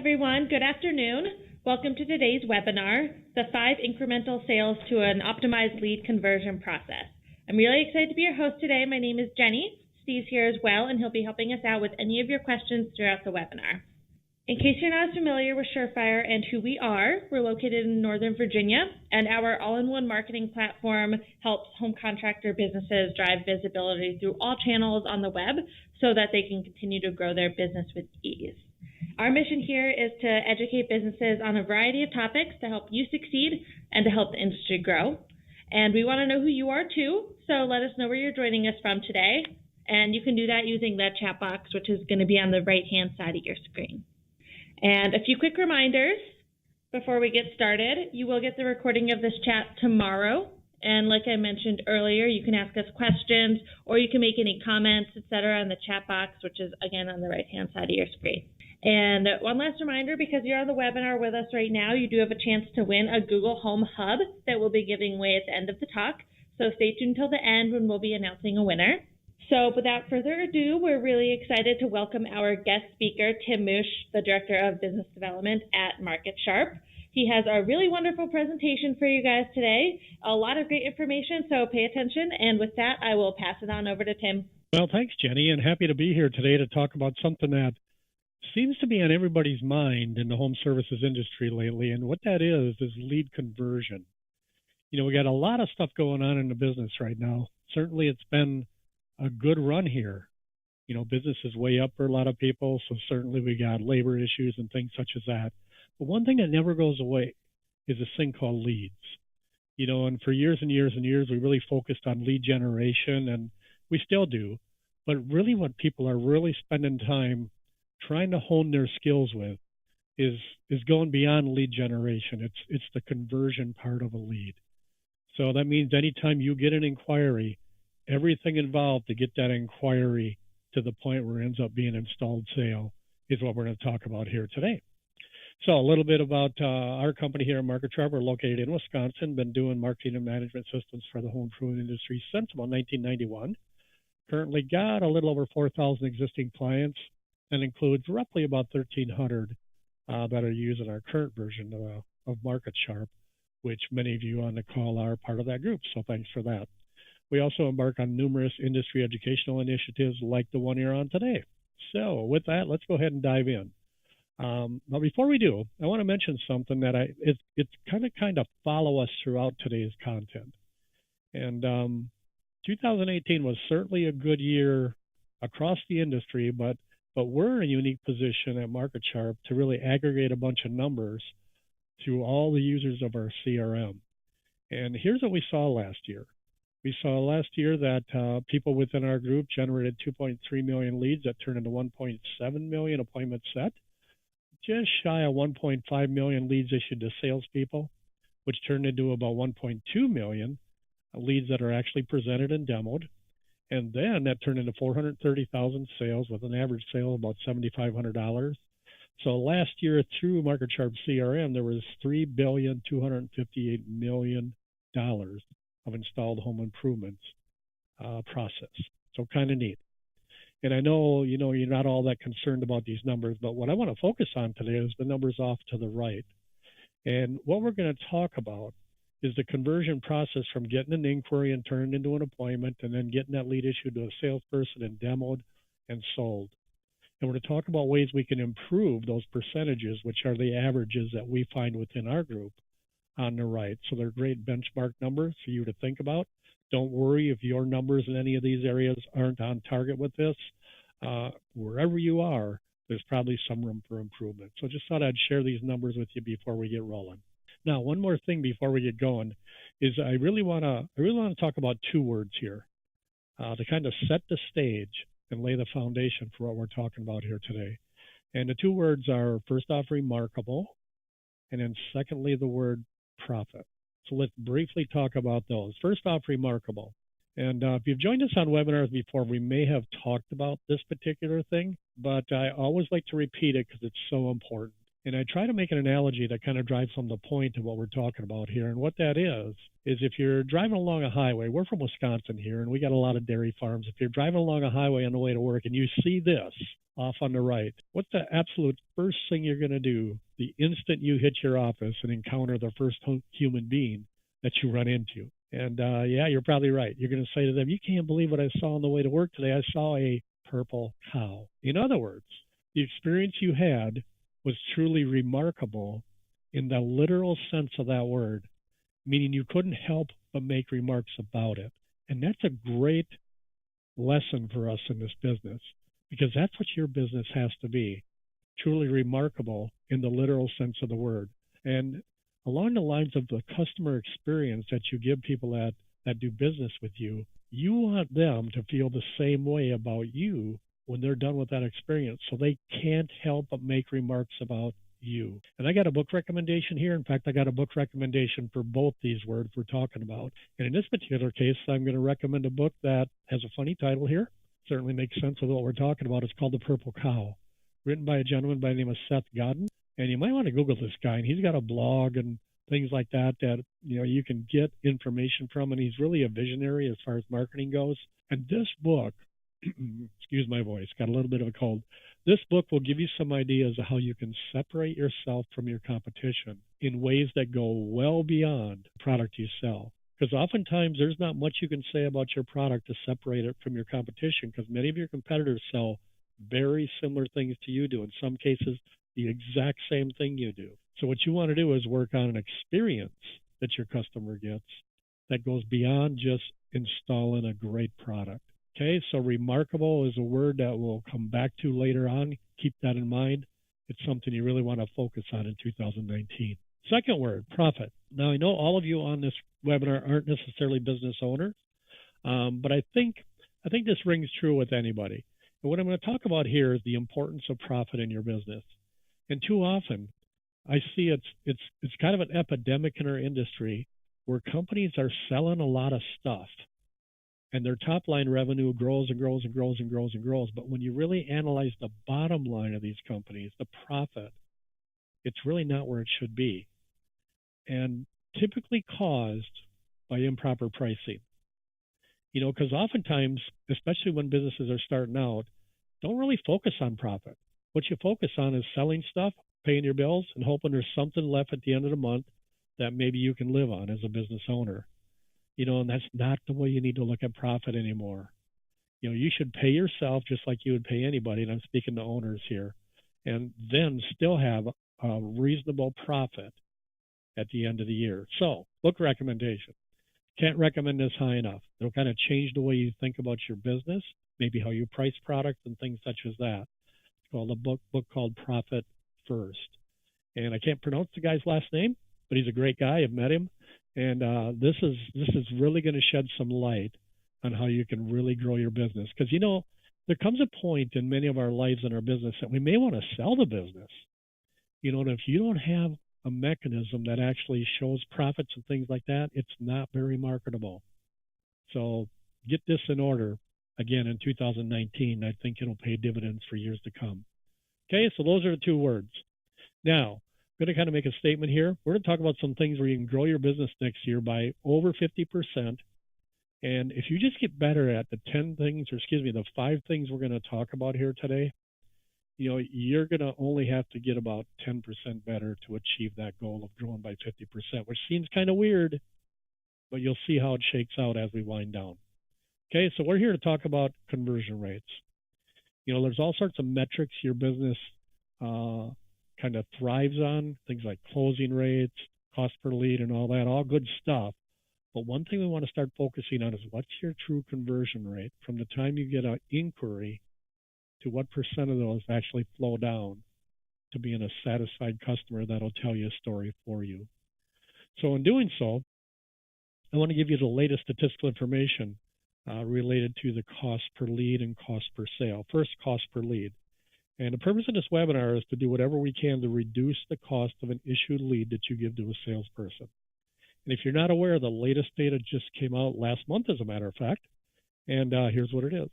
everyone. Good afternoon. Welcome to today's webinar, the 5 incremental sales to an optimized lead conversion process. I'm really excited to be your host today. My name is Jenny. Steve's here as well, and he'll be helping us out with any of your questions throughout the webinar. In case you're not familiar with Surefire and who we are, we're located in Northern Virginia, and our all-in-one marketing platform helps home contractor businesses drive visibility through all channels on the web so that they can continue to grow their business with ease. Our mission here is to educate businesses on a variety of topics to help you succeed and to help the industry grow. And we want to know who you are too, so let us know where you're joining us from today. And you can do that using that chat box, which is going to be on the right-hand side of your screen. And a few quick reminders before we get started. You will get the recording of this chat tomorrow. And like I mentioned earlier, you can ask us questions or you can make any comments, etc. in the chat box, which is, again, on the right-hand side of your screen. And one last reminder, because you're on the webinar with us right now, you do have a chance to win a Google Home Hub that we'll be giving away at the end of the talk. So stay tuned till the end when we'll be announcing a winner. So without further ado, we're really excited to welcome our guest speaker, Tim Musch, the Director of Business Development at MarketSharp. He has a really wonderful presentation for you guys today, a lot of great information, so pay attention. And with that, I will pass it on over to Tim. Well, thanks, Jenny, and happy to be here today to talk about something that seems to be on everybody's mind in the home services industry lately, and what that is lead conversion. You know, we got a lot of stuff going on in the business right now. Certainly it's been a good run here. You know, business is way up for a lot of people, so certainly we got labor issues and things such as that. But one thing that never goes away is this thing called leads. You know, and for years and years and years, we really focused on lead generation, and we still do. But really what people are really spending time trying to hone their skills with is going beyond lead generation. It's the conversion part of a lead. So that means anytime you get an inquiry, everything involved to get that inquiry to the point where it ends up being an installed sale is what we're going to talk about here today. So a little bit about our company here at MarketSharp. We're located in Wisconsin, been doing marketing and management systems for the home improvement industry since about 1991. Currently got a little over 4,000 existing clients, and includes roughly about 1,300 that are using our current version of MarketSharp, which many of you on the call are part of that group, so thanks for that. We also embark on numerous industry educational initiatives like the one you're on today. So with that, let's go ahead and dive in. But before we do, I want to mention something that it's kind of follow us throughout today's content. And 2018 was certainly a good year across the industry, but we're in a unique position at MarketSharp to really aggregate a bunch of numbers through all the users of our CRM. And here's what we saw last year. We saw last year that people within our group generated 2.3 million leads that turned into 1.7 million appointments set, just shy of 1.5 million leads issued to salespeople, which turned into about 1.2 million leads that are actually presented and demoed. And then that turned into 430,000 sales with an average sale of about $7,500. So last year through MarketSharp CRM, there was $3,258 million of installed home improvements process. So kind of neat. And I know, you know, you're not all that concerned about these numbers, but what I want to focus on today is the numbers off to the right. And what we're going to talk about is the conversion process from getting an inquiry and turned into an appointment, and then getting that lead issued to a salesperson and demoed and sold. And we're going to talk about ways we can improve those percentages, which are the averages that we find within our group on the right. So they're great benchmark numbers for you to think about. Don't worry if your numbers in any of these areas aren't on target with this. Wherever you are, there's probably some room for improvement. So just thought I'd share these numbers with you before we get rolling. Now, one more thing before we get going is I really want to talk about 2 words here to kind of set the stage and lay the foundation for what we're talking about here today. And the 2 words are, first off, remarkable, and then secondly, the word profit. So let's briefly talk about those. First off, remarkable. And if you've joined us on webinars before, we may have talked about this particular thing, but I always like to repeat it because it's so important. And I try to make an analogy that kind of drives home the point of what we're talking about here. And what that is if you're driving along a highway, we're from Wisconsin here, and we got a lot of dairy farms. If you're driving along a highway on the way to work and you see this off on the right, what's the absolute first thing you're going to do the instant you hit your office and encounter the first human being that you run into? And yeah, you're probably right. You're going to say to them, you can't believe what I saw on the way to work today. I saw a purple cow. In other words, the experience you had was truly remarkable in the literal sense of that word, meaning you couldn't help but make remarks about it. And that's a great lesson for us in this business, because that's what your business has to be, truly remarkable in the literal sense of the word. And along the lines of the customer experience that you give people that do business with you, you want them to feel the same way about you when they're done with that experience, so they can't help but make remarks about you. And I got a book recommendation here. In fact, I got a book recommendation for both these words we're talking about. And in this particular case, I'm going to recommend a book that has a funny title here. Certainly makes sense with what we're talking about. It's called The Purple Cow, written by a gentleman by the name of Seth Godin. And you might want to Google this guy. And he's got a blog and things like that you can get information from. And he's really a visionary as far as marketing goes. And this book, excuse my voice, got a little bit of a cold. This book will give you some ideas of how you can separate yourself from your competition in ways that go well beyond the product you sell. Because oftentimes there's not much you can say about your product to separate it from your competition, because many of your competitors sell very similar things to you do. In some cases, the exact same thing you do. So what you want to do is work on an experience that your customer gets that goes beyond just installing a great product. Okay, so remarkable is a word that we'll come back to later on. Keep that in mind. It's something you really want to focus on in 2019. Second word, profit. Now, I know all of you on this webinar aren't necessarily business owners, but I think this rings true with anybody. And what I'm going to talk about here is the importance of profit in your business. And too often, I see it's kind of an epidemic in our industry where companies are selling a lot of stuff, and their top line revenue grows and grows and grows and grows and grows. But when you really analyze the bottom line of these companies, the profit, it's really not where it should be. And typically caused by improper pricing. Because oftentimes, especially when businesses are starting out, don't really focus on profit. What you focus on is selling stuff, paying your bills, and hoping there's something left at the end of the month that maybe you can live on as a business owner. And that's not the way you need to look at profit anymore. You should pay yourself just like you would pay anybody, and I'm speaking to owners here, and then still have a reasonable profit at the end of the year. So, book recommendation. Can't recommend this high enough. It'll kind of change the way you think about your business, maybe how you price products and things such as that. It's called a book called Profit First. And I can't pronounce the guy's last name, but he's a great guy. I've met him. And this is really going to shed some light on how you can really grow your business. Because, there comes a point in many of our lives in our business that we may want to sell the business. And if you don't have a mechanism that actually shows profits and things like that, it's not very marketable. So get this in order. Again, in 2019, I think it'll pay dividends for years to come. Okay, so those are the two words. Now, I'm going to kind of make a statement here. We're going to talk about some things where you can grow your business next year by over 50%. And if you just get better at the 5 things we're going to talk about here today, you're going to only have to get about 10% better to achieve that goal of growing by 50%, which seems kind of weird, but you'll see how it shakes out as we wind down. Okay, so we're here to talk about conversion rates. There's all sorts of metrics your business kind of thrives on, things like closing rates, cost per lead, and all that, all good stuff. But one thing we want to start focusing on is what's your true conversion rate from the time you get an inquiry to what percent of those actually flow down to being a satisfied customer that'll tell you a story for you. So in doing so, I want to give you the latest statistical information related to the cost per lead and cost per sale. First, cost per lead. And the purpose of this webinar is to do whatever we can to reduce the cost of an issued lead that you give to a salesperson. And if you're not aware, the latest data just came out last month, as a matter of fact. And here's what it is.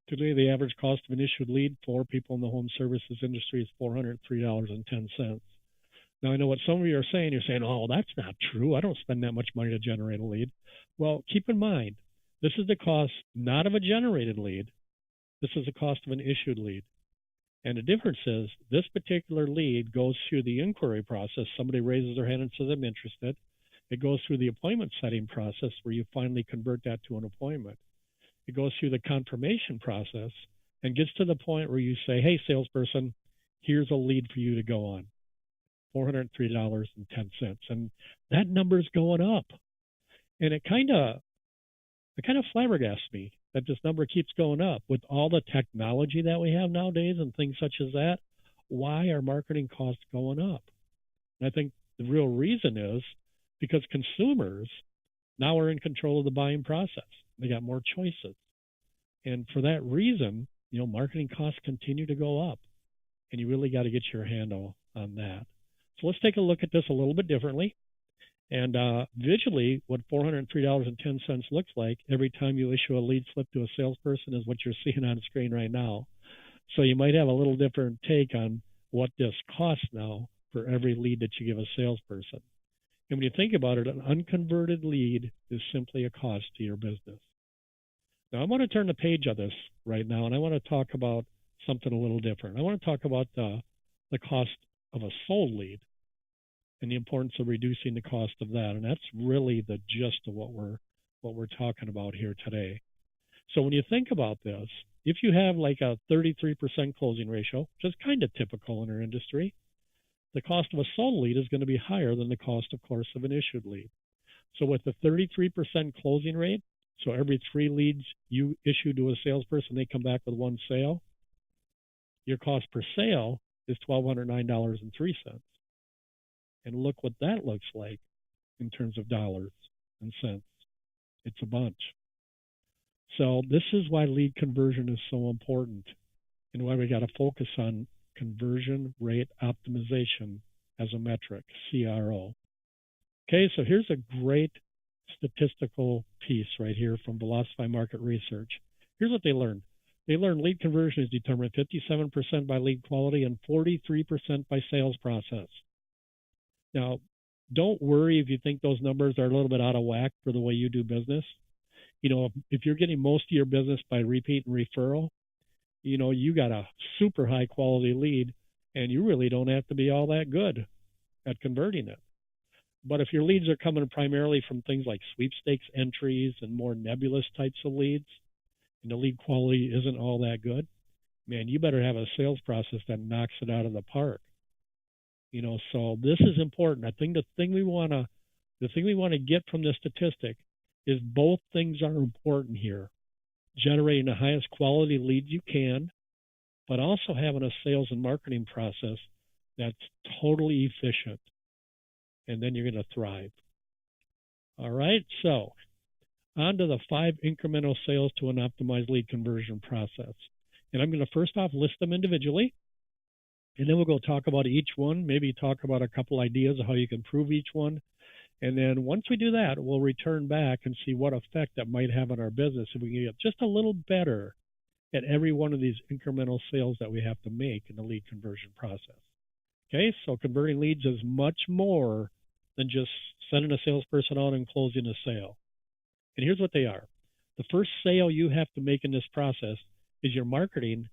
Today, the average cost of an issued lead for people in the home services industry is $403.10. Now, I know what some of you are saying. You're saying, oh, that's not true. I don't spend that much money to generate a lead. Well, keep in mind, this is the cost not of a generated lead. This is the cost of an issued lead. And the difference is this particular lead goes through the inquiry process. Somebody raises their hand and says, I'm interested. It goes through the appointment setting process where you finally convert that to an appointment. It goes through the confirmation process and gets to the point where you say, hey, salesperson, here's a lead for you to go on. $403.10. And that number's going up. And it kind of flabbergasts me that this number keeps going up with all the technology that we have nowadays and things such as that. Why are marketing costs going up? And I think the real reason is because consumers now are in control of the buying process. They got more choices. And for that reason, marketing costs continue to go up. And you really got to get your handle on that. So let's take a look at this a little bit differently. And visually, what $403.10 looks like every time you issue a lead slip to a salesperson is what you're seeing on screen right now. So you might have a little different take on what this costs now for every lead that you give a salesperson. And when you think about it, an unconverted lead is simply a cost to your business. Now, I want to turn the page of this right now, and I want to talk about something a little different. I want to talk about the cost of a sold lead and the importance of reducing the cost of that. And that's really the gist of what we're talking about here today. So when you think about this, if you have like a 33% closing ratio, which is kind of typical in our industry, the cost of a sold lead is going to be higher than the cost, of course, of an issued lead. So with the 33% closing rate, so every 3 leads you issue to a salesperson, they come back with 1 sale, your cost per sale is $1,209.03. And look what that looks like in terms of dollars and cents. It's a bunch. So this is why lead conversion is so important and why we got to focus on conversion rate optimization as a metric, CRO. Okay, so here's a great statistical piece right here from Velocify Market Research. Here's what they learned. They learned lead conversion is determined 57% by lead quality and 43% by sales process. Now, don't worry if you think those numbers are a little bit out of whack for the way you do business. If you're getting most of your business by repeat and referral, you got a super high quality lead and you really don't have to be all that good at converting it. But if your leads are coming primarily from things like sweepstakes entries and more nebulous types of leads, and the lead quality isn't all that good, man, you better have a sales process that knocks it out of the park. So this is important. I think the thing we want to get from this statistic is both things are important here. Generating the highest quality leads you can, but also having a sales and marketing process that's totally efficient. And then you're going to thrive. All right, so on to the 5 incremental sales to an optimized lead conversion process. And I'm going to first off list them individually, and then we'll go talk about each one, maybe talk about a couple ideas of how you can improve each one. And then once we do that, we'll return back and see what effect that might have on our business if we can get just a little better at every one of these incremental sales that we have to make in the lead conversion process. Okay, so converting leads is much more than just sending a salesperson out and closing a sale. And here's what they are. The first sale you have to make in this process is your marketing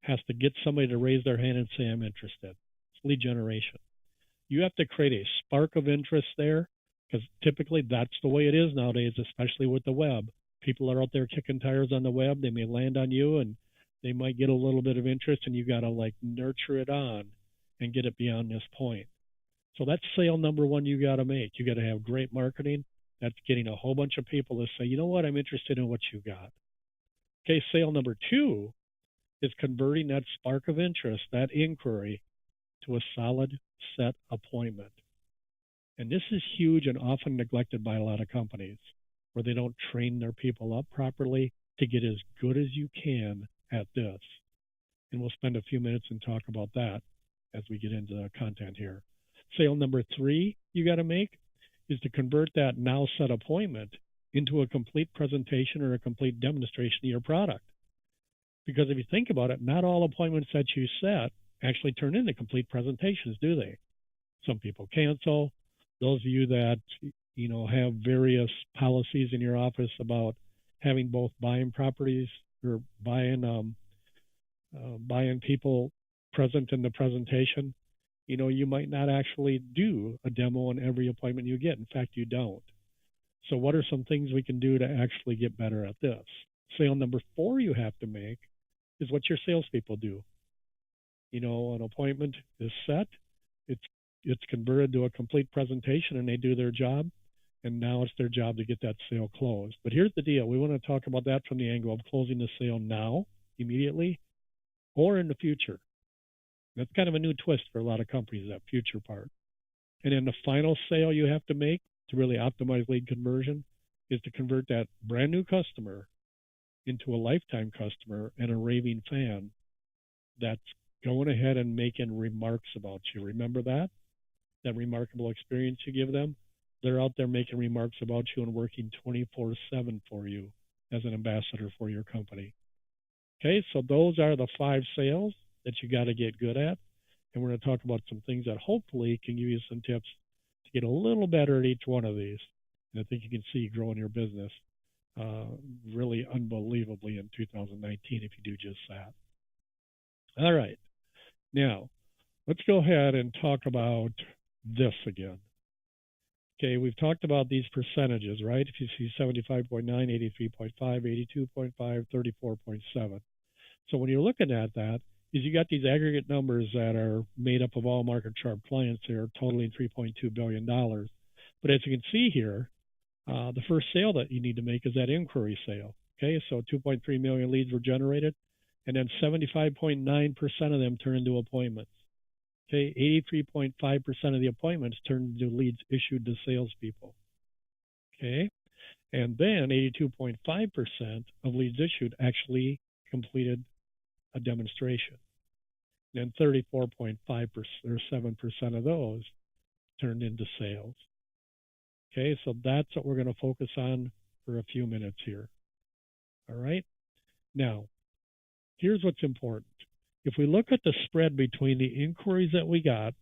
has to get somebody to raise their hand and say, I'm interested. It's lead generation. You have to create a spark of interest there because typically that's the way it is nowadays, especially with the web. People are out there kicking tires on the web. They may land on you and they might get a little bit of interest and you got to nurture it on and get it beyond this point. So that's sale number 1 you got to make. You got to have great marketing. That's getting a whole bunch of people to say, you know what, I'm interested in what you got. Okay, sale number 2 is converting that spark of interest, that inquiry, to a solid set appointment. And this is huge and often neglected by a lot of companies where they don't train their people up properly to get as good as you can at this. And we'll spend a few minutes and talk about that as we get into the content here. Sale number 3 you got to make is to convert that now set appointment into a complete presentation or a complete demonstration of your product. Because if you think about it, not all appointments that you set actually turn into complete presentations, do they? Some people cancel. Those of you that have various policies in your office about having both buying properties or buying people present in the presentation, you might not actually do a demo on every appointment you get. In fact, you don't. So what are some things we can do to actually get better at this? Sale number 4 you have to make is what your salespeople do. An appointment is set, it's converted to a complete presentation, and they do their job, and now it's their job to get that sale closed. But here's the deal. We want to talk about that from the angle of closing the sale now, immediately, or in the future. That's kind of a new twist for a lot of companies, that future part. And then the final sale you have to make to really optimize lead conversion is to convert that brand new customer into a lifetime customer and a raving fan that's going ahead and making remarks about you. Remember that? That remarkable experience you give them? They're out there making remarks about you and working 24/7 for you as an ambassador for your company. Okay, so those are the 5 sales that you got to get good at. And we're going to talk about some things that hopefully can give you some tips to get a little better at each one of these. And I think you can see you growing your business really unbelievably in 2019 if you do just that. All right. Now, let's go ahead and talk about this again. Okay, we've talked about these percentages, right? If you see 75.9, 83.5, 82.5, 34.7. So when you're looking at that, is you got these aggregate numbers that are made up of all market sharp clients there, totaling $3.2 billion. But as you can see here, the first sale that you need to make is that inquiry sale. Okay, so 2.3 million leads were generated, and then 75.9% of them turn into appointments. Okay, 83.5% of the appointments turned into leads issued to salespeople. Okay, and then 82.5% of leads issued actually completed a demonstration. And 34.5% or 7% of those turned into sales. Okay, so that's what we're going to focus on for a few minutes here. All right. Now, here's what's important. If we look at the spread between the inquiries that we got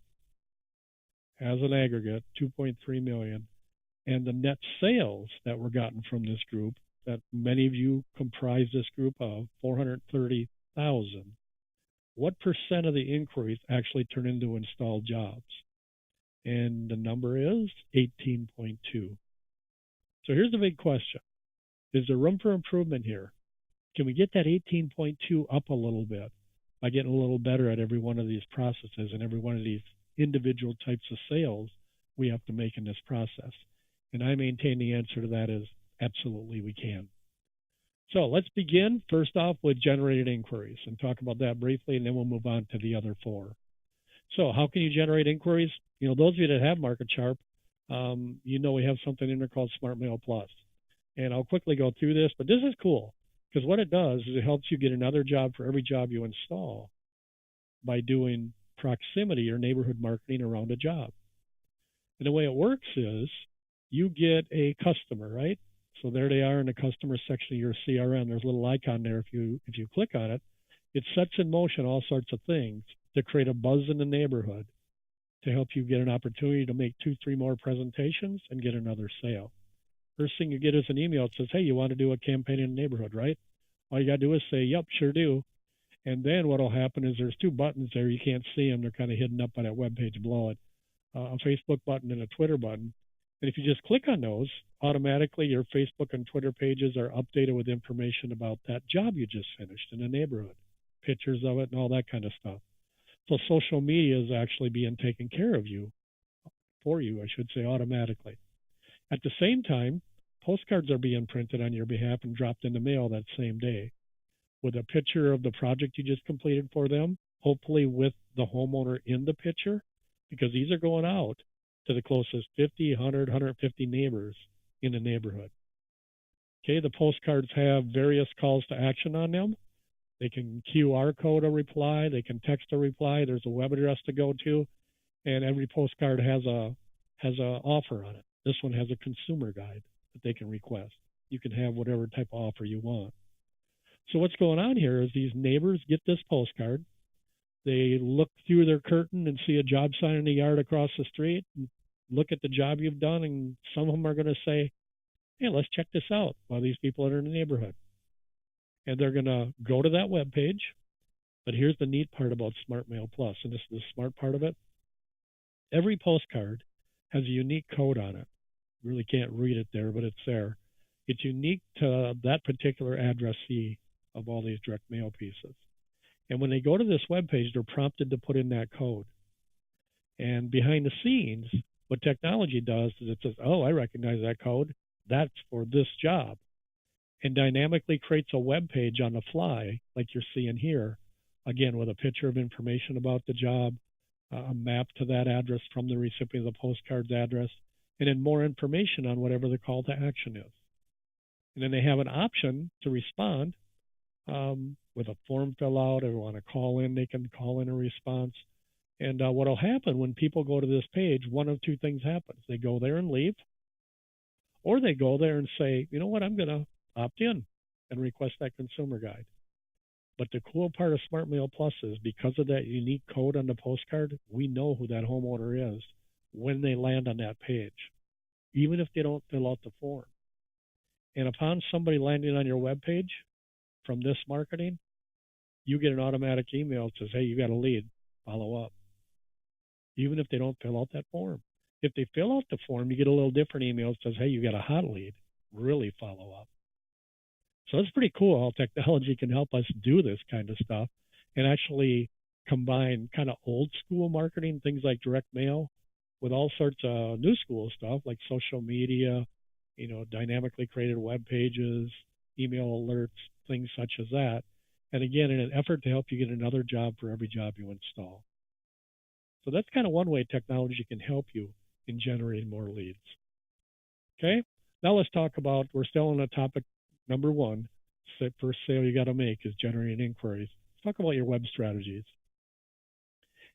as an aggregate, 2.3 million, and the net sales that were gotten from this group, that many of you comprise this group of, 430,000, what percent of the inquiries actually turn into installed jobs? And the number is 18.2. So here's the big question. Is there room for improvement here? Can we get that 18.2 up a little bit by getting a little better at every one of these processes and every one of these individual types of sales we have to make in this process? And I maintain the answer to that is absolutely we can. So let's begin first off with generated inquiries and talk about that briefly, and then we'll move on to the other 4. So how can you generate inquiries? Those of you that have Market Sharp, we have something in there called Smart Mail Plus. And I'll quickly go through this, but this is cool because what it does is it helps you get another job for every job you install by doing proximity or neighborhood marketing around a job. And the way it works is you get a customer, right? So there they are in the customer section of your CRM. There's a little icon there. If you click on it, it sets in motion all sorts of things to create a buzz in the neighborhood to help you get an opportunity to make 2-3 more presentations and get another sale. First thing you get is an email that says, hey, you want to do a campaign in the neighborhood, right? All you got to do is say, yep, sure do. And then what will happen is there's 2 buttons there. You can't see them. They're kind of hidden up by that web page below it, a Facebook button and a Twitter button. And if you just click on those, automatically your Facebook and Twitter pages are updated with information about that job you just finished in the neighborhood, pictures of it and all that kind of stuff. So social media is actually being taken care of for you, I should say, automatically. At the same time, postcards are being printed on your behalf and dropped in the mail that same day with a picture of the project you just completed for them, hopefully with the homeowner in the picture, because these are going out to the closest 50, 100, 150 neighbors in the neighborhood. Okay, the postcards have various calls to action on them. They can QR code a reply. They can text a reply. There's a web address to go to, and every postcard has a offer on it. This one has a consumer guide that they can request. You can have whatever type of offer you want. So what's going on here is these neighbors get this postcard. They look through their curtain and see a job sign in the yard across the street, and look at the job you've done, and some of them are going to say, hey, let's check this out while these people are in the neighborhood. And they're going to go to that web page. But here's the neat part about Smart Mail Plus, and this is the smart part of it. Every postcard has a unique code on it. You really can't read it there, but it's there. It's unique to that particular addressee of all these direct mail pieces. And when they go to this web page, they're prompted to put in that code. And behind the scenes, what technology does is it says, oh, I recognize that code. That's for this job. And dynamically creates a web page on the fly, like you're seeing here, again, with a picture of information about the job, a map to that address from the recipient of the postcard's address, and then more information on whatever the call to action is. And then they have an option to respond with a form fill out. If they want to call in, they can call in a response. And what will happen when people go to this page, one of two things happens. They go there and leave, or they go there and say, you know what, I'm going to opt in and request that consumer guide. But the cool part of Smart Mail Plus is because of that unique code on the postcard, we know who that homeowner is when they land on that page, even if they don't fill out the form. And upon somebody landing on your web page from this marketing, you get an automatic email that says, hey, you got a lead, follow up, even if they don't fill out that form. If they fill out the form, you get a little different email that says, hey, you got a hot lead, really follow up. So it's pretty cool how technology can help us do this kind of stuff and actually combine kind of old school marketing, things like direct mail, with all sorts of new school stuff like social media, dynamically created web pages, email alerts, things such as that. And again, in an effort to help you get another job for every job you install. So that's kind of one way technology can help you in generating more leads. Okay, now let's talk about, we're still on the topic number one, first sale you got to make is generating inquiries. Let's talk about your web strategies.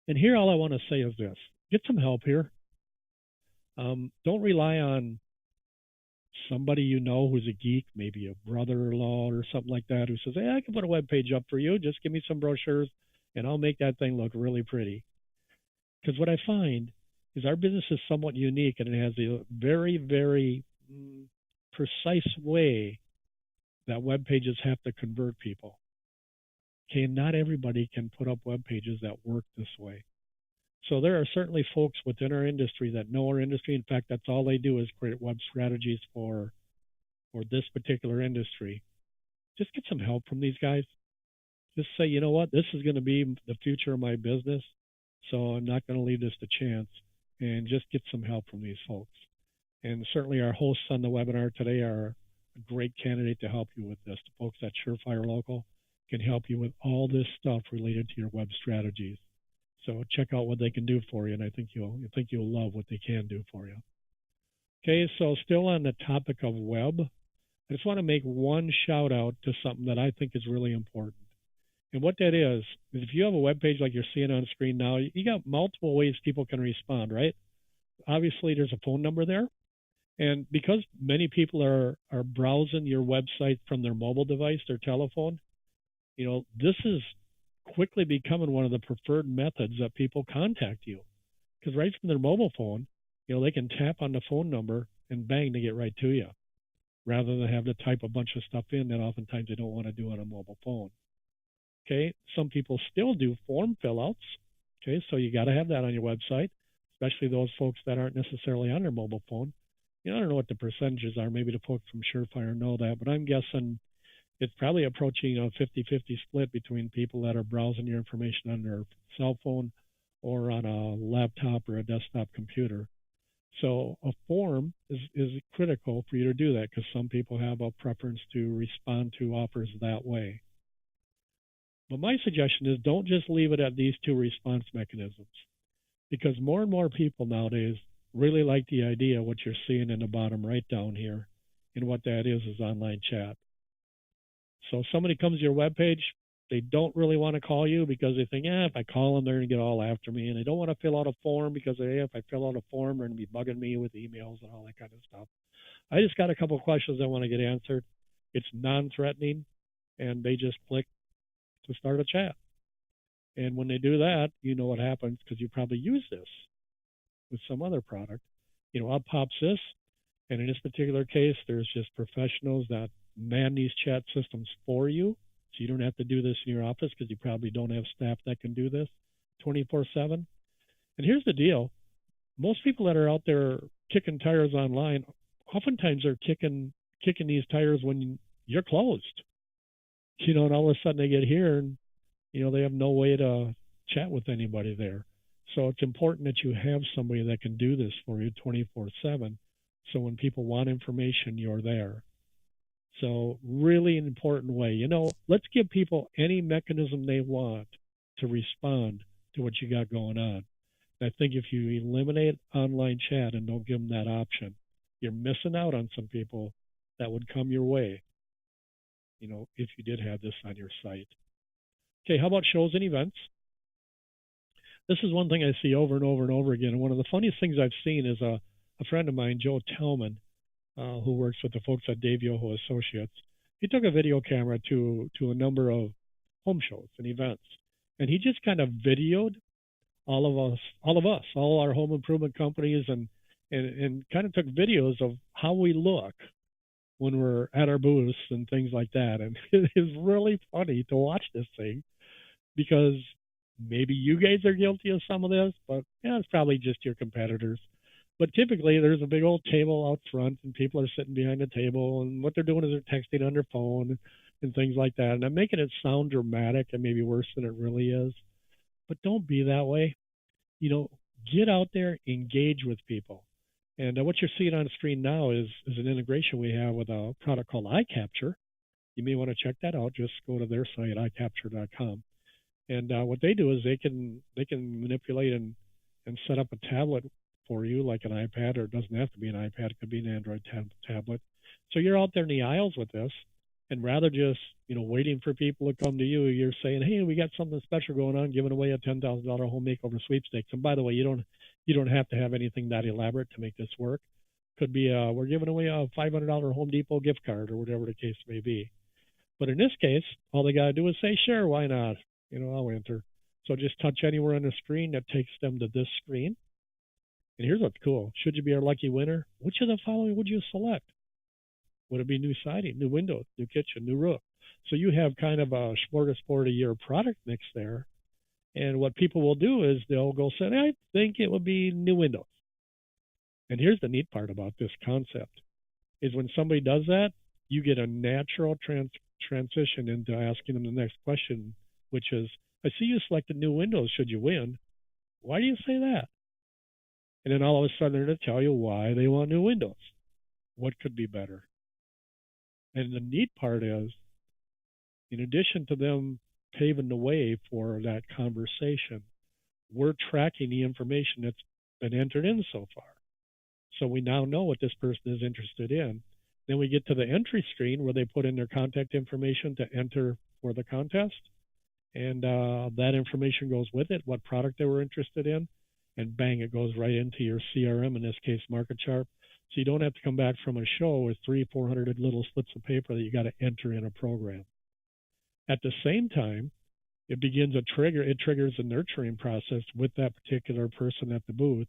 And here all I want to say is this, get some help here. Don't rely on somebody you know who's a geek, maybe a brother-in-law or something like that, who says, hey, I can put a web page up for you. Just give me some brochures and I'll make that thing look really pretty. Because what I find is our business is somewhat unique and it has a very, very precise way that web pages have to convert people. Okay, and not everybody can put up web pages that work this way. So there are certainly folks within our industry that know our industry. In fact, that's all they do is create web strategies for this particular industry. Just get some help from these guys. Just say, you know what, this is going to be the future of my business, so I'm not going to leave this to chance, and just get some help from these folks. And certainly our hosts on the webinar today are a great candidate to help you with this. The folks at Surefire Local can help you with all this stuff related to your web strategies. So check out what they can do for you, and I think you'll love what they can do for you. Okay, so still on the topic of web, I just want to make one shout out to something that I think is really important. And what that is if you have a web page like you're seeing on screen now, you got multiple ways people can respond, right? Obviously, there's a phone number there. And because many people are browsing your website from their mobile device, their telephone, this is quickly becoming one of the preferred methods that people contact you. Because right from their mobile phone, they can tap on the phone number and bang, they get right to you, rather than have to type a bunch of stuff in that oftentimes they don't want to do on a mobile phone. Okay, some people still do form fill-outs. Okay, so you got to have that on your website, especially those folks that aren't necessarily on their mobile phone. I don't know what the percentages are. Maybe the folks from Surefire know that, but I'm guessing it's probably approaching a 50-50 split between people that are browsing your information on their cell phone or on a laptop or a desktop computer. So a form is critical for you to do that because some people have a preference to respond to offers that way. But my suggestion is don't just leave it at these two response mechanisms, because more and more people nowadays really like the idea of what you're seeing in the bottom right down here, and what that is online chat. So if somebody comes to your webpage, they don't really want to call you because they think, if I call them, they're going to get all after me. And they don't want to fill out a form because if I fill out a form, they're going to be bugging me with emails and all that kind of stuff. I just got a couple of questions I want to get answered. It's non-threatening. and they just click to start a chat. And when they do that, you know what happens because you probably use this with some other product. Up pops this, and in this particular case, there's just professionals that man these chat systems for you. So you don't have to do this in your office because you probably don't have staff that can do this 24/7. And here's the deal. Most people that are out there kicking tires online, oftentimes they're kicking these tires when you're closed. And all of a sudden they get here and, they have no way to chat with anybody there. So it's important that you have somebody that can do this for you 24/7. So when people want information, you're there. So really an important way. Let's give people any mechanism they want to respond to what you got going on. I think if you eliminate online chat and don't give them that option, you're missing out on some people that would come your way, if you did have this on your site. Okay, how about shows and events? This is one thing I see over and over and over again. And one of the funniest things I've seen is a friend of mine, Joe Tellman, who works with the folks at Dave Yoho Associates. He took a video camera to a number of home shows and events, and he just kind of videoed all our home improvement companies, and kind of took videos of how we look when we're at our booths and things like that. And it is really funny to watch this thing because maybe you guys are guilty of some of this, but it's probably just your competitors. But typically there's a big old table out front and people are sitting behind the table, and what they're doing is they're texting on their phone and things like that. And I'm making it sound dramatic and maybe worse than it really is. But don't be that way. Get out there, engage with people. And what you're seeing on the screen now is an integration we have with a product called iCapture. You may want to check that out. Just go to their site, iCapture.com. And what they do is they can manipulate and set up a tablet for you, like an iPad, or it doesn't have to be an iPad. It could be an Android tablet. So you're out there in the aisles with this, and rather just waiting for people to come to you, you're saying, hey, we got something special going on, giving away a $10,000 home makeover sweepstakes. And by the way, you don't have to have anything that elaborate to make this work. Could be we're giving away a $500 Home Depot gift card, or whatever the case may be. But in this case, all they got to do is say, sure, why not? I'll enter. So just touch anywhere on the screen that takes them to this screen. And here's what's cool. Should you be our lucky winner, which of the following would you select? Would it be new siding, new windows, new kitchen, new roof? So you have kind of a smorgasbord of your product mix there. And what people will do is they'll go say, I think it would be new windows. And here's the neat part about this concept is when somebody does that, you get a natural transition into asking them the next question, which is, I see you selected new windows. Should you win? Why do you say that? And then all of a sudden they're going to tell you why they want new windows. What could be better? And the neat part is, in addition to them paving the way for that conversation, we're tracking the information that's been entered in so far. So we now know what this person is interested in. Then we get to the entry screen where they put in their contact information to enter for the contest. And that information goes with it, what product they were interested in. And bang, it goes right into your CRM, in this case, Market Sharp. So you don't have to come back from a show with 300-400 little slips of paper that you got to enter in a program. At the same time, it triggers a nurturing process with that particular person at the booth,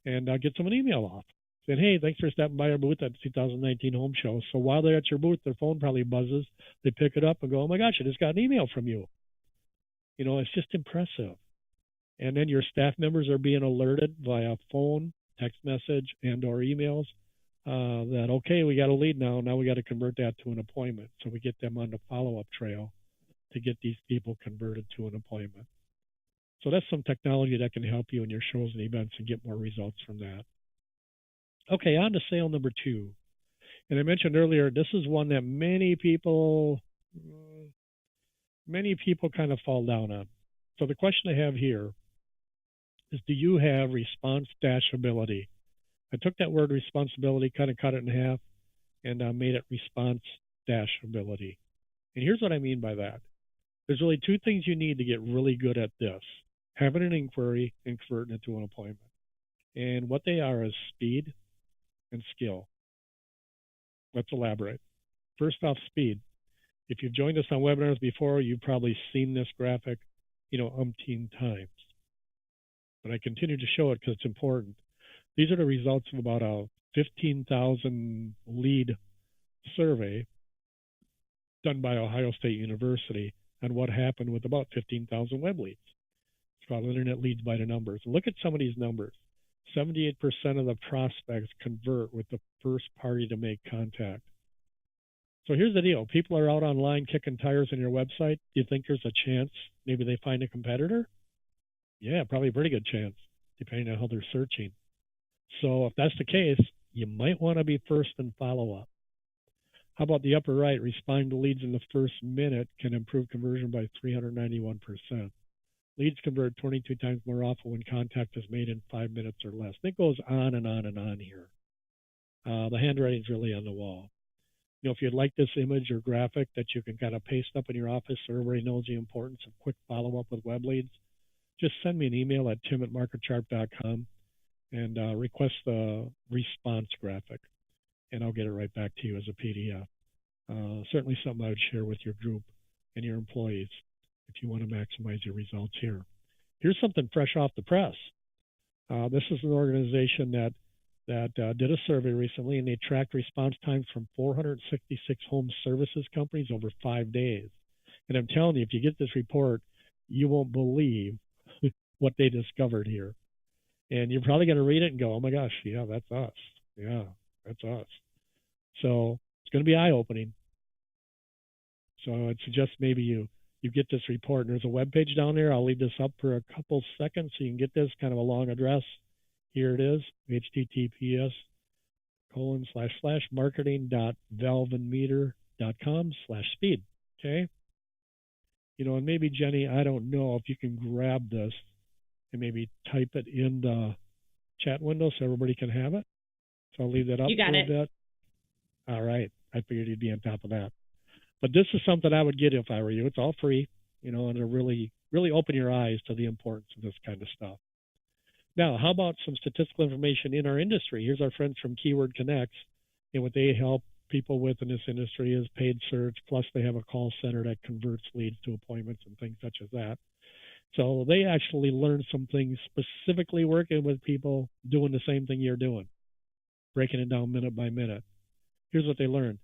and gets them an email off saying, hey, thanks for stopping by our booth at the 2019 home show. So while they're at your booth, their phone probably buzzes. They pick it up and go, oh my gosh, I just got an email from you. It's just impressive. And then your staff members are being alerted via phone, text message, and or emails that, okay, we got a lead now. Now we got to convert that to an appointment. So we get them on the follow-up trail to get these people converted to an appointment. So that's some technology that can help you in your shows and events and get more results from that. Okay, on to sale number 2. And I mentioned earlier, this is one that many people kind of fall down on. So the question I have here is, do you have response dash ability? I took that word responsibility, kind of cut it in half, and made it response dash ability. And here's what I mean by that. There's really 2 things you need to get really good at this: having an inquiry and converting it to an appointment. And what they are is speed and skill. Let's elaborate. First off, speed. If you've joined us on webinars before, you've probably seen this graphic, umpteen times. But I continue to show it because it's important. These are the results of about a 15,000 lead survey done by Ohio State University on what happened with about 15,000 web leads. It's called Internet Leads by the Numbers. Look at some of these numbers. 78% of the prospects convert with the first party to make contact. So here's the deal. People are out online kicking tires on your website. Do you think there's a chance maybe they find a competitor? Yeah, probably a pretty good chance, depending on how they're searching. So if that's the case, you might want to be first and follow up. How about the upper right? Responding to leads in the first minute can improve conversion by 391%. Leads convert 22 times more often when contact is made in 5 minutes or less. It goes on and on and on here. The handwriting's really on the wall. If you'd like this image or graphic that you can kind of paste up in your office so everybody knows the importance of quick follow-up with web leads, just send me an email at tim@marketchart.com and request the response graphic, and I'll get it right back to you as a PDF. Certainly something I would share with your group and your employees if you want to maximize your results here. Here's something fresh off the press. This is an organization that did a survey recently, and they tracked response times from 466 home services companies over 5 days. And I'm telling you, if you get this report, you won't believe what they discovered here. And you're probably going to read it and go, oh my gosh, yeah, that's us. Yeah, that's us. So it's going to be eye-opening. So I'd suggest maybe you get this report. And there's a web page down there. I'll leave this up for a couple seconds so you can get this, kind of a long address. Here it is, https://marketing.valveandmeter.com/speed. Okay? And maybe, Jenny, I don't know if you can grab this and maybe type it in the chat window so everybody can have it. So I'll leave that up for a bit. All right. I figured you'd be on top of that. But this is something I would get if I were you. It's all free, and it'll really, really open your eyes to the importance of this kind of stuff. Now, how about some statistical information in our industry? Here's our friends from Keyword Connects, and what they help people with in this industry is paid search, plus they have a call center that converts leads to appointments and things such as that. So they actually learned some things specifically working with people doing the same thing you're doing, breaking it down minute by minute. Here's what they learned.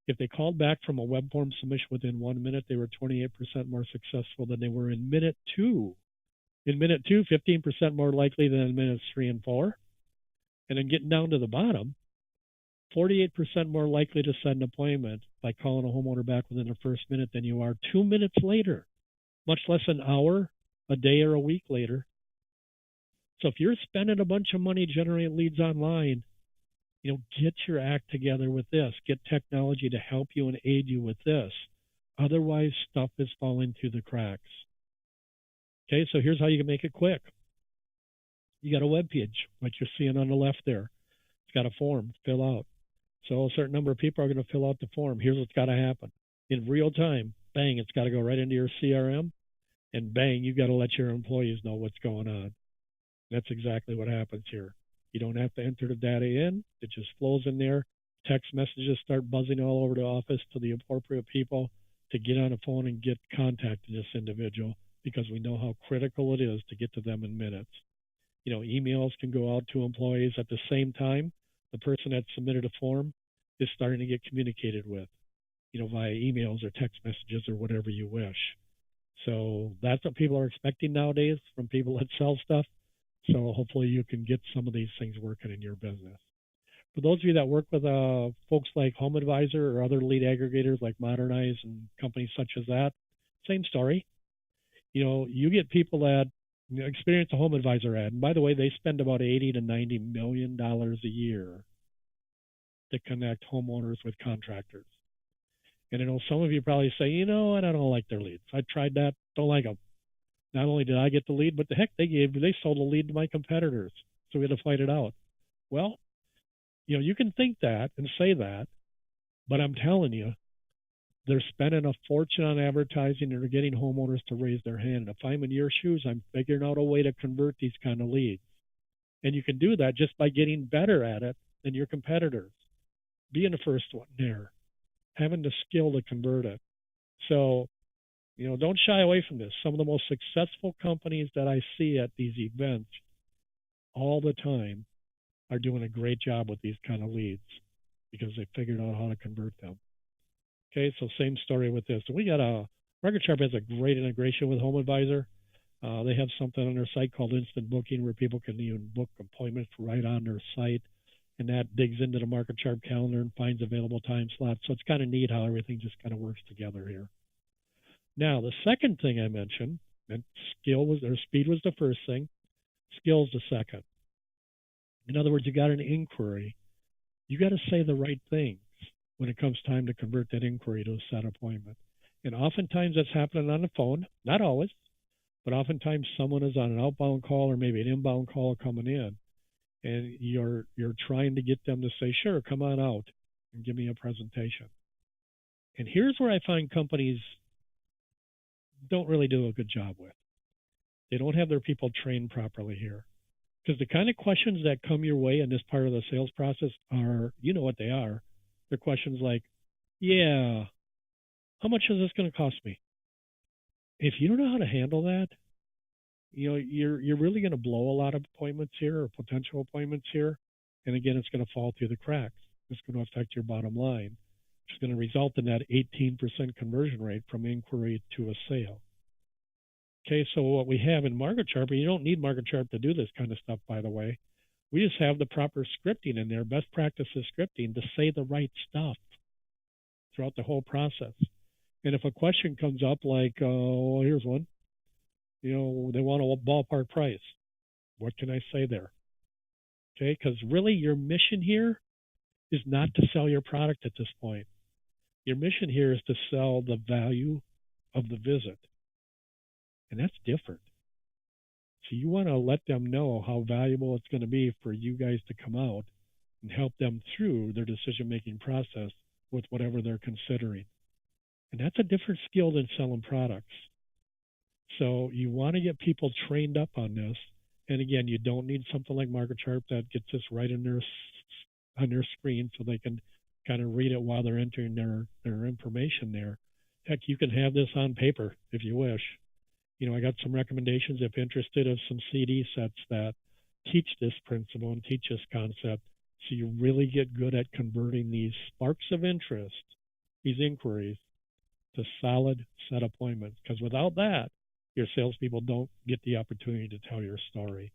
If they called back from a web form submission within 1 minute, they were 28% more successful than they were in minute 2. In minute 2, 15% more likely than in minutes 3 and 4. And then getting down to the bottom, 48% more likely to set an appointment by calling a homeowner back within the first minute than you are 2 minutes later, much less an hour, a day, or a week later. So if you're spending a bunch of money generating leads online, get your act together with this. Get technology to help you and aid you with this. Otherwise, stuff is falling through the cracks. Okay, so here's how you can make it quick. You got a web page, like you're seeing on the left there. It's got a form to fill out. So a certain number of people are going to fill out the form. Here's what's got to happen. In real time, bang, it's got to go right into your CRM, and bang, you got to let your employees know what's going on. That's exactly what happens here. You don't have to enter the data in. It just flows in there. Text messages start buzzing all over the office to the appropriate people to get on the phone and get contact to this individual, because we know how critical it is to get to them in minutes. Emails can go out to employees at the same time. The person that submitted a form is starting to get communicated with, via emails or text messages or whatever you wish. So that's what people are expecting nowadays from people that sell stuff. So hopefully you can get some of these things working in your business. For those of you that work with folks like Home Advisor or other lead aggregators like Modernize and companies such as that, same story. You get people that experience a Home Advisor ad. And by the way, they spend about $80 to $90 million a year to connect homeowners with contractors. And I know some of you probably say, I don't like their leads. I tried that, don't like them. Not only did I get the lead, but the heck they sold a lead to my competitors. So we had to fight it out. Well, you can think that and say that, but I'm telling you, they're spending a fortune on advertising and they're getting homeowners to raise their hand. And if I'm in your shoes, I'm figuring out a way to convert these kind of leads. And you can do that just by getting better at it than your competitors. Being the first one there, having the skill to convert it. So, don't shy away from this. Some of the most successful companies that I see at these events all the time are doing a great job with these kind of leads because they figured out how to convert them. Okay, so same story with this. So we got MarketSharp has a great integration with Home Advisor. They have something on their site called Instant Booking where people can even book appointments right on their site, and that digs into the MarketSharp calendar and finds available time slots. So it's kind of neat how everything just kind of works together here. Now, the second thing I mentioned, and speed was the first thing, skill's the second. In other words, you got an inquiry. You got to say the right things when it comes time to convert that inquiry to a set appointment. And oftentimes that's happening on the phone, not always, but oftentimes someone is on an outbound call or maybe an inbound call coming in, and you're trying to get them to say, sure, come on out and give me a presentation. And here's where I find companies don't really do a good job with. They don't have their people trained properly here. Because the kind of questions that come your way in this part of the sales process are, you know what they are. They're questions like, yeah, how much is this going to cost me? If you don't know how to handle that, you're really going to blow a lot of appointments here or potential appointments here. And again, it's going to fall through the cracks. It's going to affect your bottom line, which is going to result in that 18% conversion rate from inquiry to a sale. Okay, so what we have in MarketSharp, and you don't need MarketSharp to do this kind of stuff, by the way. We just have the proper scripting in there, best practices scripting to say the right stuff throughout the whole process. And if a question comes up like, oh, here's one, they want a ballpark price. What can I say there? Okay, because really your mission here is not to sell your product at this point. Your mission here is to sell the value of the visit. And that's different. So you want to let them know how valuable it's going to be for you guys to come out and help them through their decision-making process with whatever they're considering. And that's a different skill than selling products. So you want to get people trained up on this. And again, you don't need something like MarketSharp that gets this right on their screen so they can kind of read it while they're entering their information there. Heck, you can have this on paper if you wish. I got some recommendations, if interested, of some CD sets that teach this principle and teach this concept so you really get good at converting these sparks of interest, these inquiries, to solid set appointments. Because without that, your salespeople don't get the opportunity to tell your story.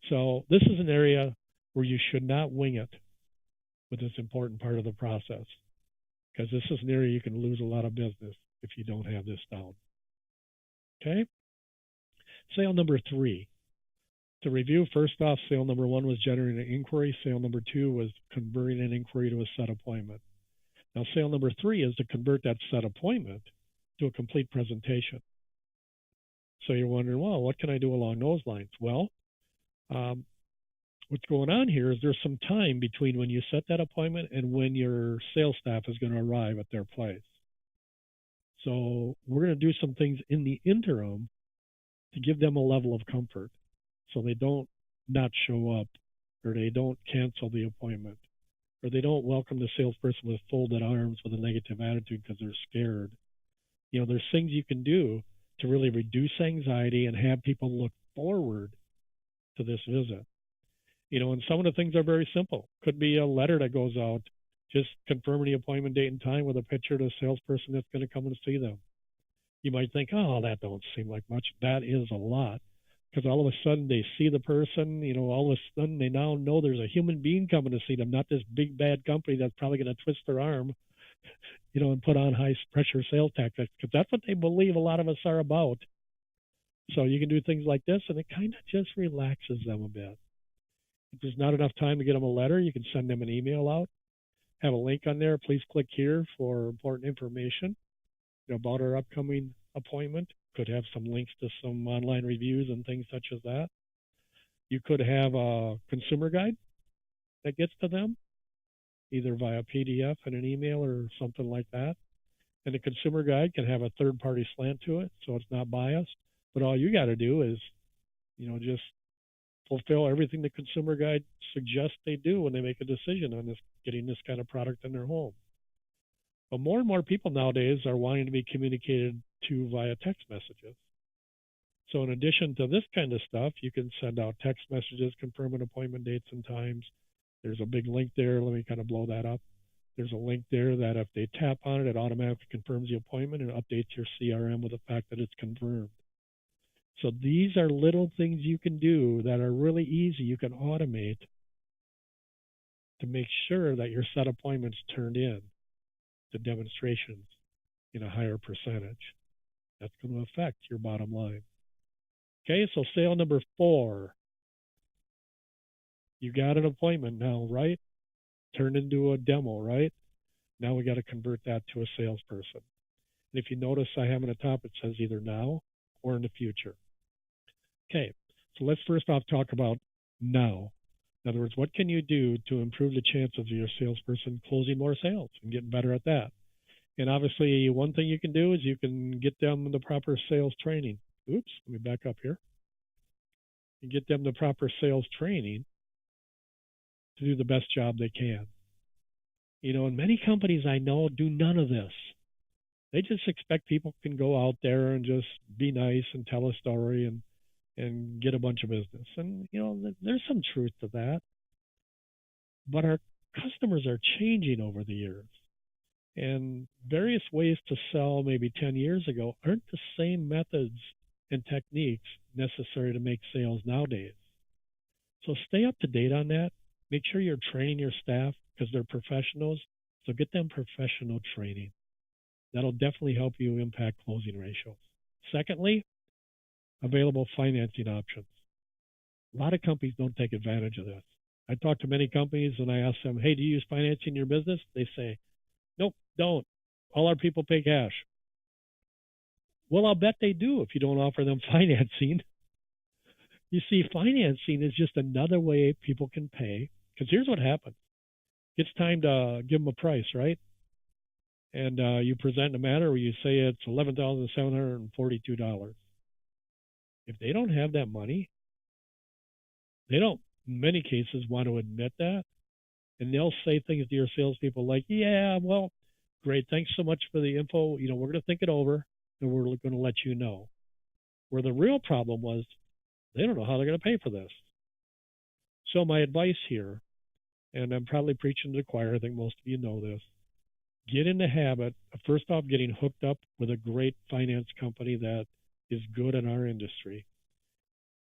So this is an area where you should not wing it with this important part of the process, because this is an area you can lose a lot of business if you don't have this down. Okay. Sale number 3. To review, first off, sale number 1 was generating an inquiry. Sale number 2 was converting an inquiry to a set appointment. Now, sale number 3 is to convert that set appointment to a complete presentation. So you're wondering, well, what can I do along those lines? Well, what's going on here is there's some time between when you set that appointment and when your sales staff is going to arrive at their place. So we're going to do some things in the interim to give them a level of comfort so they don't not show up, or they don't cancel the appointment, or they don't welcome the salesperson with folded arms with a negative attitude because they're scared. There's things you can do to really reduce anxiety and have people look forward to this visit. And some of the things are very simple. Could be a letter that goes out just confirming the appointment date and time with a picture of the salesperson that's going to come and see them. You might think, oh, that don't seem like much. That is a lot, because all of a sudden they see the person, all of a sudden they now know there's a human being coming to see them, not this big bad company that's probably going to twist their arm, and put on high pressure sales tactics, because that's what they believe a lot of us are about. So you can do things like this, and it kind of just relaxes them a bit. If there's not enough time to get them a letter, you can send them an email out. Have a link on there. Please click here for important information about our upcoming appointment. Could have some links to some online reviews and things such as that. You could have a consumer guide that gets to them, either via PDF and an email or something like that. And the consumer guide can have a third-party slant to it, so it's not biased. But all you got to do is, just fulfill everything the consumer guide suggests they do when they make a decision on this, getting this kind of product in their home. But more and more people nowadays are wanting to be communicated to via text messages. So in addition to this kind of stuff, you can send out text messages confirming appointment dates and times. There's a big link there. Let me kind of blow that up. There's a link there that if they tap on it, it automatically confirms the appointment and updates your CRM with the fact that it's confirmed. So these are little things you can do that are really easy. You can automate to make sure that your set appointments turned in to demonstrations in a higher percentage. That's going to affect your bottom line. Okay, so sale number 4. You got an appointment now, right? Turned into a demo, right? Now we got to convert that to a salesperson. And if you notice, I have on the top, it says either now or in the future. Okay, so let's first off talk about now. In other words, what can you do to improve the chances of your salesperson closing more sales and getting better at that? And obviously, one thing you can do is you can get them the proper sales training. Oops, let me back up here. You get them the proper sales training to do the best job they can. You know, and many companies I know do none of this. They just expect people can go out there and just be nice and tell a story and get a bunch of business. And, you know, there's some truth to that. But our customers are changing over the years. And various ways to sell maybe 10 years ago aren't the same methods and techniques necessary to make sales nowadays. So stay up to date on that. Make sure you're training your staff because they're professionals. So get them professional training. That'll definitely help you impact closing ratios. Secondly, available financing options. A lot of companies don't take advantage of this. I talk to many companies and I ask them, hey, do you use financing in your business? They say, nope, don't. All our people pay cash. Well, I'll bet they do if you don't offer them financing. You see, financing is just another way people can pay. Because here's what happens. It's time to give them a price, right? And you present a matter where you say it's $11,742. If they don't have that money, they don't, in many cases, want to admit that. And they'll say things to your salespeople like, yeah, well, great, thanks so much for the info. You know, we're going to think it over, and we're going to let you know. Where the real problem was, they don't know how they're going to pay for this. So my advice here, and I'm probably preaching to the choir, I think most of you know this, get in the habit of first off getting hooked up with a great finance company that is good in our industry.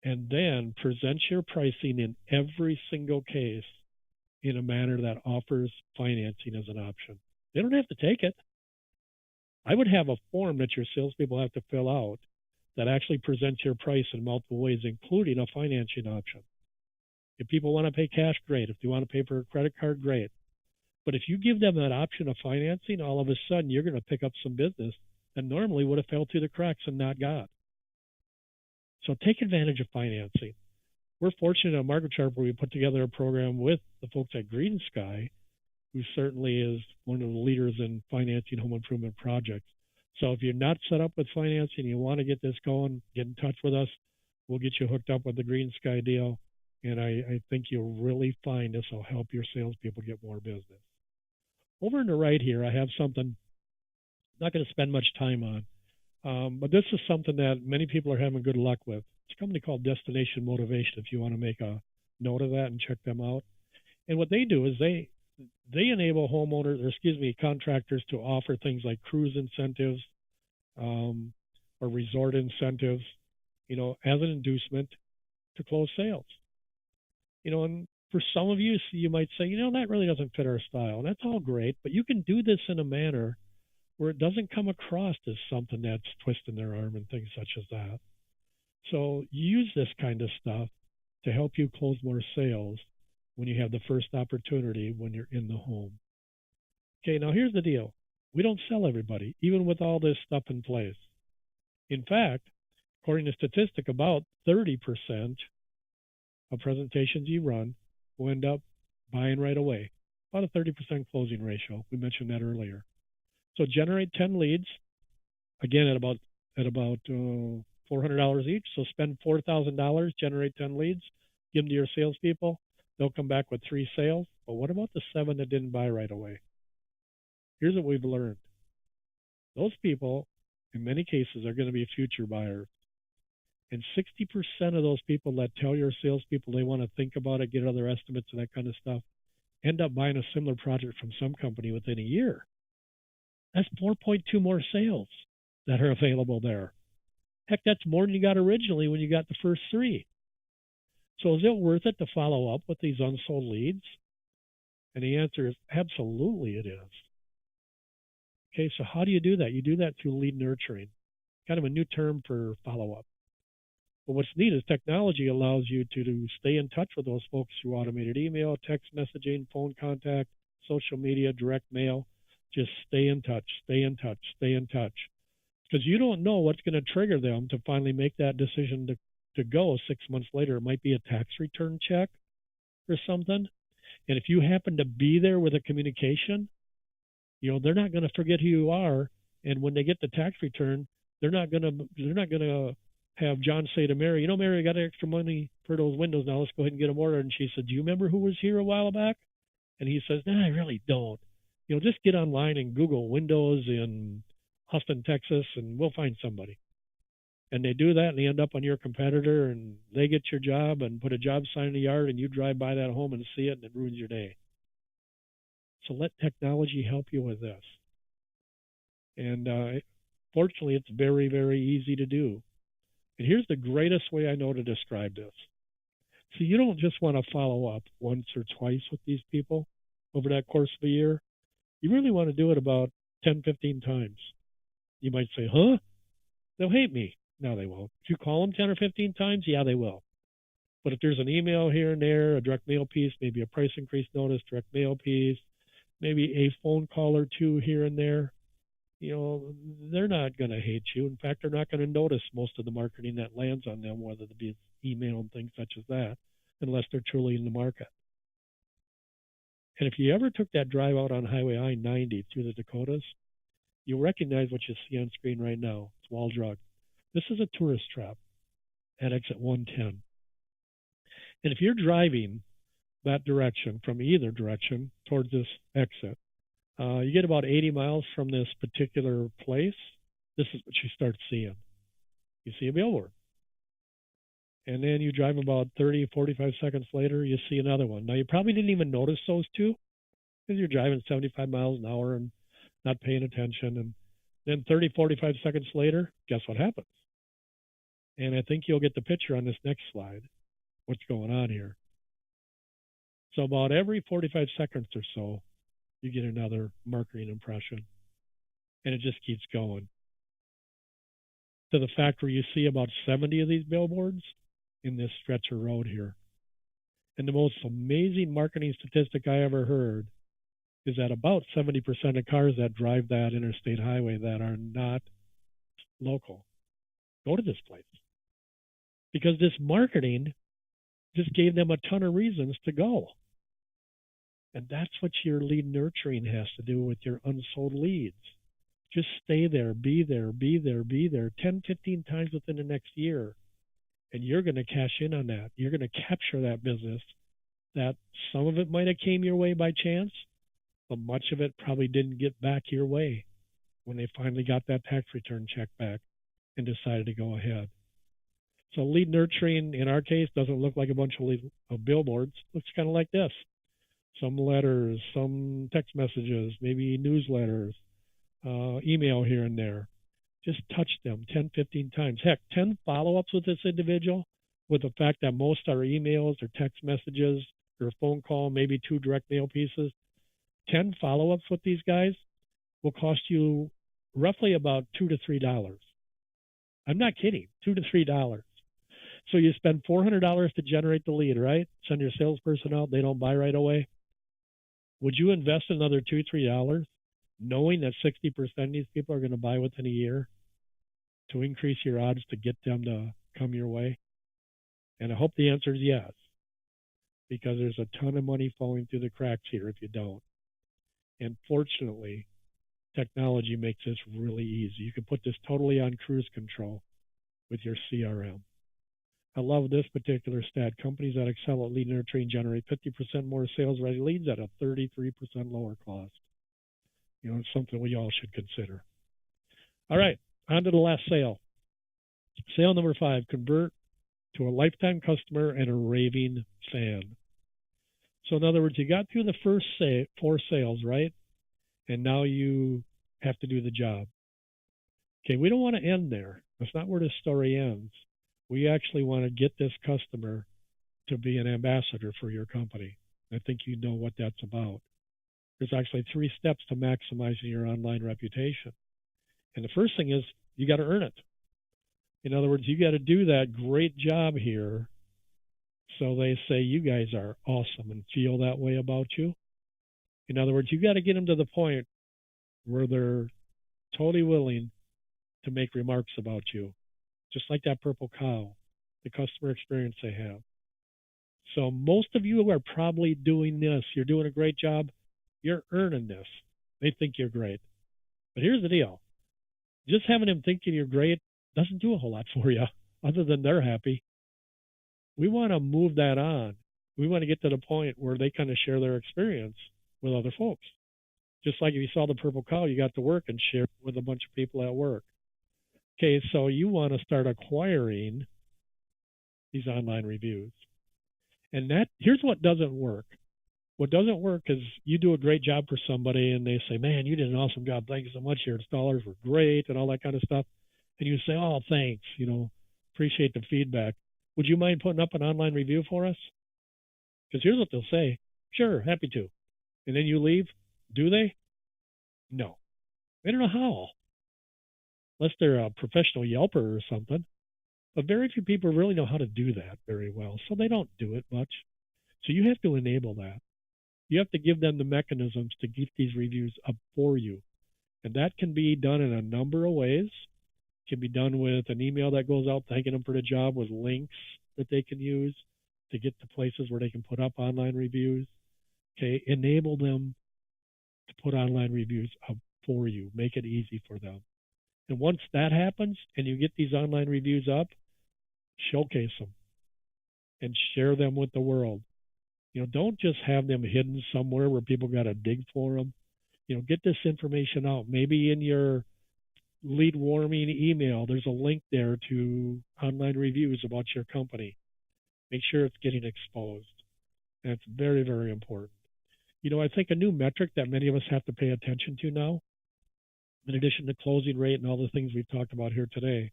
And then present your pricing in every single case in a manner that offers financing as an option. They don't have to take it. I would have a form that your salespeople have to fill out that actually presents your price in multiple ways, including a financing option. If people want to pay cash, great. If they want to pay for a credit card, great. But if you give them that option of financing, all of a sudden you're going to pick up some business that normally would have fell through the cracks and not got. So take advantage of financing. We're fortunate at Market Sharp where we put together a program with the folks at Green Sky, who certainly is one of the leaders in financing home improvement projects. So if you're not set up with financing, you want to get this going, get in touch with us. We'll get you hooked up with the Green Sky deal. And I think you'll really find this will help your salespeople get more business. Over on the right here, I have something I'm not going to spend much time on, but this is something that many people are having good luck with. It's a company called Destination Motivation, if you want to make a note of that and check them out. And what they do is they enable contractors to offer things like cruise incentives or resort incentives, you know, as an inducement to close sales. You know, and for some of you, you might say, you know, that really doesn't fit our style. And that's all great, but you can do this in a manner where it doesn't come across as something that's twisting their arm and things such as that. So use this kind of stuff to help you close more sales when you have the first opportunity when you're in the home. Okay, now here's the deal. We don't sell everybody, even with all this stuff in place. In fact, according to statistic, about 30% of presentations you run will end up buying right away. About a 30% closing ratio. We mentioned that earlier. So generate 10 leads, again at about $400 each. So spend $4,000, generate 10 leads, give them to your salespeople. They'll come back with 3 sales. But what about the 7 that didn't buy right away? Here's what we've learned. Those people, in many cases, are going to be future buyers. And 60% of those people that tell your salespeople they want to think about it, get other estimates and that kind of stuff, end up buying a similar project from some company within a year. That's 4.2 more sales that are available there. Heck, that's more than you got originally when you got the first three. So is it worth it to follow up with these unsold leads? And the answer is absolutely it is. Okay, so how do you do that? You do that through lead nurturing, kind of a new term for follow-up. But what's neat is technology allows you to stay in touch with those folks through automated email, text messaging, phone contact, social media, direct mail. Just stay in touch, stay in touch, stay in touch. Because you don't know what's going to trigger them to finally make that decision to go 6 months later. It might be a tax return check or something. And if you happen to be there with a communication, they're not going to forget who you are. And when they get the tax return, they're not going to have John say to Mary, Mary, I got extra money for those windows now. Let's go ahead and get them ordered. And she said, do you remember who was here a while back? And he says, no, I really don't. Just get online and Google windows in Austin, Texas, and we'll find somebody. And they do that, and they end up on your competitor, and they get your job and put a job sign in the yard, and you drive by that home and see it, and it ruins your day. So let technology help you with this. And fortunately, it's very, very easy to do. And here's the greatest way I know to describe this. So you don't just want to follow up once or twice with these people over that course of a year. You really want to do it about 10, 15 times. You might say, huh? They'll hate me. No, they won't. If you call them 10 or 15 times, yeah, they will. But if there's an email here and there, a direct mail piece, maybe a price increase notice, direct mail piece, maybe a phone call or two here and there, they're not going to hate you. In fact, they're not going to notice most of the marketing that lands on them, whether it be email and things such as that, unless they're truly in the market. And if you ever took that drive out on Highway I-90 through the Dakotas, you'll recognize what you see on screen right now. It's wall drug. This is a tourist trap at exit 110. And if you're driving that direction from either direction towards this exit, you get about 80 miles from this particular place. This is what you start seeing. You see a billboard. And then you drive about 30, 45 seconds later, you see another one. Now, you probably didn't even notice those two because you're driving 75 miles an hour and not paying attention. And then 30, 45 seconds later, guess what happens? And I think you'll get the picture on this next slide, what's going on here. So about every 45 seconds or so, you get another marketing impression. And it just keeps going. To the fact where you see about 70 of these billboards in this stretch of road here. And the most amazing marketing statistic I ever heard is that about 70% of cars that drive that interstate highway that are not local go to this place. Because this marketing just gave them a ton of reasons to go. And that's what your lead nurturing has to do with your unsold leads. Just stay there, be there, be there, be there 10, 15 times within the next year. And you're going to cash in on that. You're going to capture that business that some of it might have came your way by chance, but much of it probably didn't get back your way when they finally got that tax return check back and decided to go ahead. So lead nurturing, in our case, doesn't look like a bunch of billboards. It looks kind of like this. Some letters, some text messages, maybe newsletters, email here and there. Just touch them 10, 15 times. Heck, 10 follow-ups with this individual with the fact that most are emails or text messages or a phone call, maybe 2 direct mail pieces. 10 follow-ups with these guys will cost you roughly about $2 to $3. I'm not kidding, $2 to $3. So you spend $400 to generate the lead, right? Send your salesperson out, they don't buy right away. Would you invest another $2, $3 knowing that 60% of these people are going to buy within a year to increase your odds to get them to come your way? And I hope the answer is yes, because there's a ton of money falling through the cracks here if you don't. And fortunately, technology makes this really easy. You can put this totally on cruise control with your CRM. I love this particular stat. Companies that excel at lead nurturing generate 50% more sales-ready leads at a 33% lower cost. It's something we all should consider. All right, on to the last sale. Sale number 5, convert to a lifetime customer and a raving fan. So in other words, you got through the first 4 sales, right? And now you have to do the job. Okay, we don't want to end there. That's not where the story ends. We actually want to get this customer to be an ambassador for your company. I think you know what that's about. There's actually 3 steps to maximizing your online reputation. And the first thing is you got to earn it. In other words, you got to do that great job here so they say you guys are awesome and feel that way about you. In other words, you got to get them to the point where they're totally willing to make remarks about you, just like that purple cow, the customer experience they have. So most of you are probably doing this. You're doing a great job. You're earning this. They think you're great. But here's the deal. Just having them thinking you're great doesn't do a whole lot for you, other than they're happy. We want to move that on. We want to get to the point where they kind of share their experience with other folks. Just like if you saw the purple cow, you got to work and share with a bunch of people at work. Okay, so you want to start acquiring these online reviews. And here's what doesn't work. What doesn't work is you do a great job for somebody and they say, man, you did an awesome job. Thank you so much. Your installers were great and all that kind of stuff. And you say, oh, thanks, appreciate the feedback. Would you mind putting up an online review for us? Because here's what they'll say. Sure, happy to. And then you leave. Do they? No. They don't know how. Unless they're a professional Yelper or something. But very few people really know how to do that very well. So they don't do it much. So you have to enable that. You have to give them the mechanisms to get these reviews up for you. And that can be done in a number of ways. It can be done with an email that goes out thanking them for the job with links that they can use to get to places where they can put up online reviews. Okay, enable them to put online reviews up for you. Make it easy for them. And once that happens and you get these online reviews up, showcase them and share them with the world. Don't just have them hidden somewhere where people got to dig for them. Get this information out. Maybe in your lead warming email, there's a link there to online reviews about your company. Make sure it's getting exposed. That's very, very important. I think a new metric that many of us have to pay attention to now, in addition to closing rate and all the things we've talked about here today,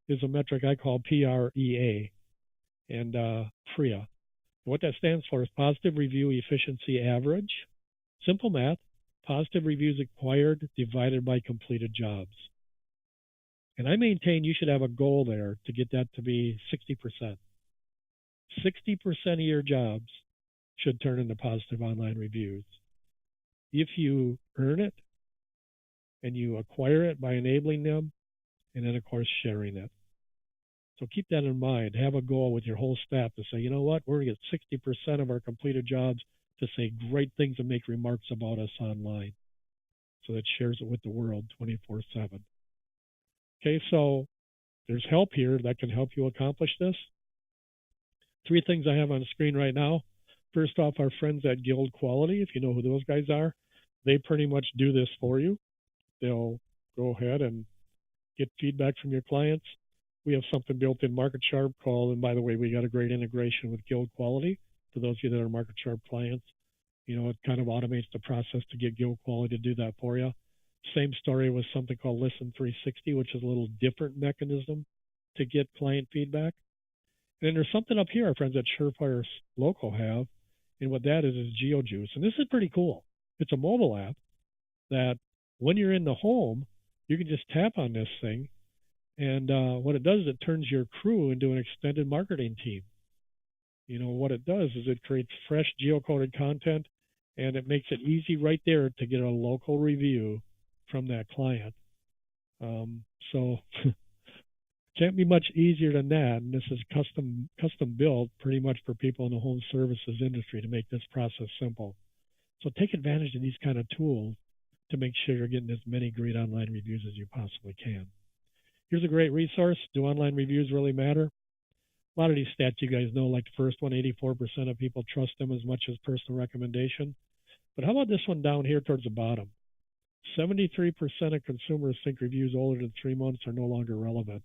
is a metric I call PREA and PREA. What that stands for is Positive Review Efficiency Average. Simple math, positive reviews acquired divided by completed jobs. And I maintain you should have a goal there to get that to be 60%. 60% of your jobs should turn into positive online reviews. If you earn it and you acquire it by enabling them, and then, of course, sharing it. So keep that in mind. Have a goal with your whole staff to say, you know what, we're going to get 60% of our completed jobs to say great things and make remarks about us online. So that shares it with the world 24/7. Okay, so there's help here that can help you accomplish this. 3 things I have on the screen right now. First off, our friends at Guild Quality, if you know who those guys are, they pretty much do this for you. They'll go ahead and get feedback from your clients. We have something built in Market Sharp called, and by the way, we got a great integration with Guild Quality. For those of you that are Market Sharp clients, it kind of automates the process to get Guild Quality to do that for you. Same story with something called Listen 360, which is a little different mechanism to get client feedback. And then there's something up here our friends at Surefire Local have, and what that is GeoJuice. And this is pretty cool. It's a mobile app that when you're in the home, you can just tap on this thing, and what it does is it turns your crew into an extended marketing team. What it does is it creates fresh geocoded content, and it makes it easy right there to get a local review from that client. So can't be much easier than that. And this is custom built pretty much for people in the home services industry to make this process simple. So take advantage of these kind of tools to make sure you're getting as many great online reviews as you possibly can. Here's a great resource. Do online reviews really matter? A lot of these stats you guys know, like the first one, 84% of people trust them as much as personal recommendation. But how about this one down here towards the bottom? 73% of consumers think reviews older than 3 months are no longer relevant.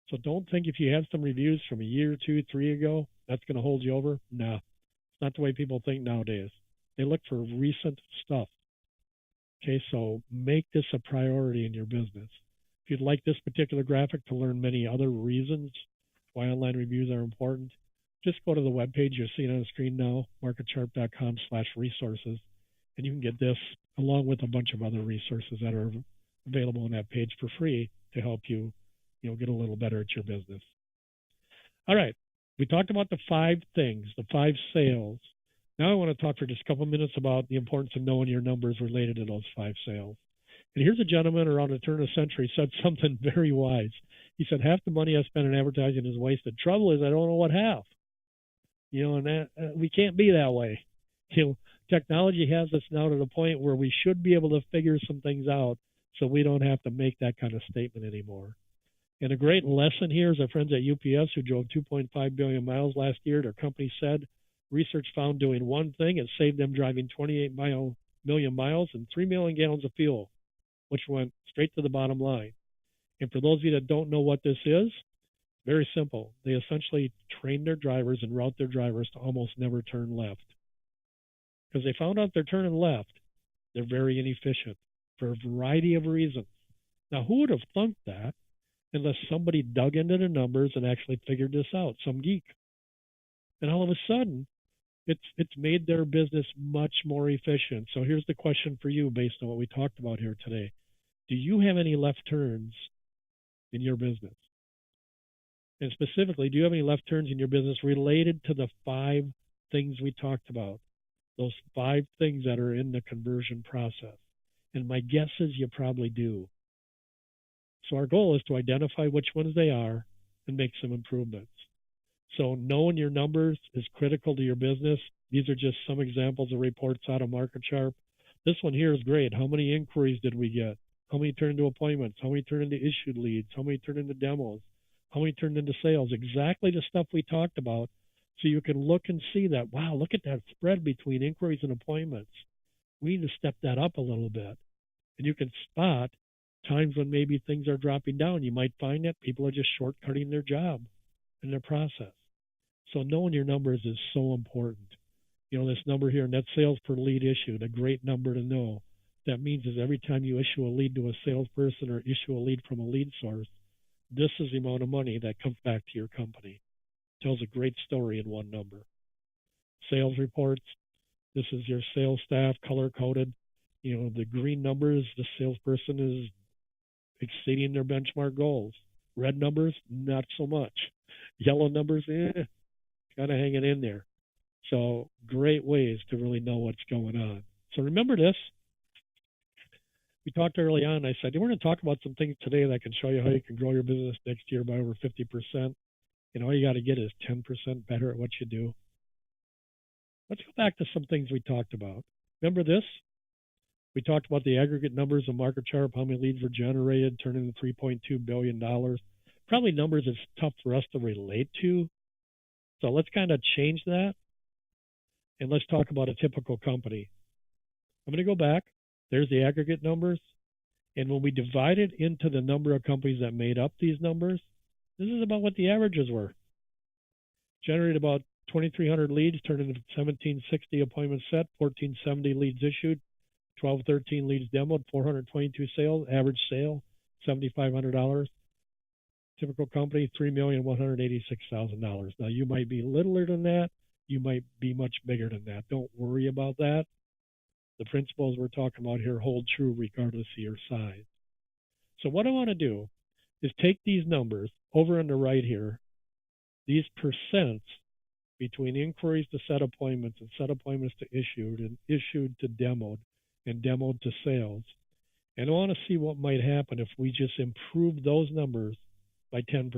So don't think if you have some reviews from a year, 2, 3 ago, that's going to hold you over. Nah, it's not the way people think nowadays. They look for recent stuff. Okay, so make this a priority in your business. If you'd like this particular graphic to learn many other reasons why online reviews are important, just go to the webpage you're seeing on the screen now, marketsharp.com/resources, and you can get this along with a bunch of other resources that are available on that page for free to help you, get a little better at your business. All right, we talked about the 5 things, the 5 sales. Now I want to talk for just a couple minutes about the importance of knowing your numbers related to those 5 sales. And here's a gentleman around the turn of the century said something very wise. He said, half the money I spend in advertising is wasted. Trouble is I don't know what half. And that, we can't be that way. Technology has us now to the point where we should be able to figure some things out so we don't have to make that kind of statement anymore. And a great lesson here is our friends at UPS who drove 2.5 billion miles last year. Their company said research found doing one thing, it saved them driving 28 million miles and 3 million gallons of fuel, which went straight to the bottom line. And for those of you that don't know what this is, very simple. They essentially train their drivers and route their drivers to almost never turn left. Because they found out they're turning left, they're very inefficient for a variety of reasons. Now, who would have thunk that unless somebody dug into the numbers and actually figured this out, some geek? And all of a sudden, it's made their business much more efficient. So here's the question for you based on what we talked about here today. Do you have any left turns in your business? And specifically, do you have any left turns in your business related to the 5 things we talked about? Those 5 things that are in the conversion process. And my guess is you probably do. So our goal is to identify which ones they are and make some improvements. So knowing your numbers is critical to your business. These are just some examples of reports out of MarketSharp. This one here is great. How many inquiries did we get? How many turned into appointments? How many turned into issued leads? How many turned into demos? How many turned into sales? Exactly the stuff we talked about. So you can look and see that, wow, look at that spread between inquiries and appointments. We need to step that up a little bit. And you can spot times when maybe things are dropping down. You might find that people are just shortcutting their job and their process. So knowing your numbers is so important. This number here, net sales per lead issued, a great number to know. That means is every time you issue a lead to a salesperson or issue a lead from a lead source, this is the amount of money that comes back to your company. Tells a great story in one number. Sales reports, this is your sales staff color-coded. The green numbers, the salesperson is exceeding their benchmark goals. Red numbers, not so much. Yellow numbers, kind of hanging in there. So great ways to really know what's going on. So remember this. We talked early on, I said, we're going to talk about some things today that can show you how you can grow your business next year by over 50%. All you got to get is 10% better at what you do. Let's go back to some things we talked about. Remember this? We talked about the aggregate numbers of MarketSharp, how many leads were generated, turning into $3.2 billion. Probably numbers that's tough for us to relate to. So let's kind of change that. And let's talk about a typical company. I'm going to go back. There's the aggregate numbers. And when we divide it into the number of companies that made up these numbers, this is about what the averages were. Generated about 2,300 leads, turned into 1,760 appointments set, 1,470 leads issued, 1,213 leads demoed, 422 sales, average sale, $7,500. Typical company, $3,186,000. Now, you might be littler than that. You might be much bigger than that. Don't worry about that. The principles we're talking about here hold true regardless of your size. So what I want to do is take these numbers over on the right here, these percents between inquiries to set appointments and set appointments to issued and issued to demoed and demoed to sales. And I want to see what might happen if we just improve those numbers by 10%.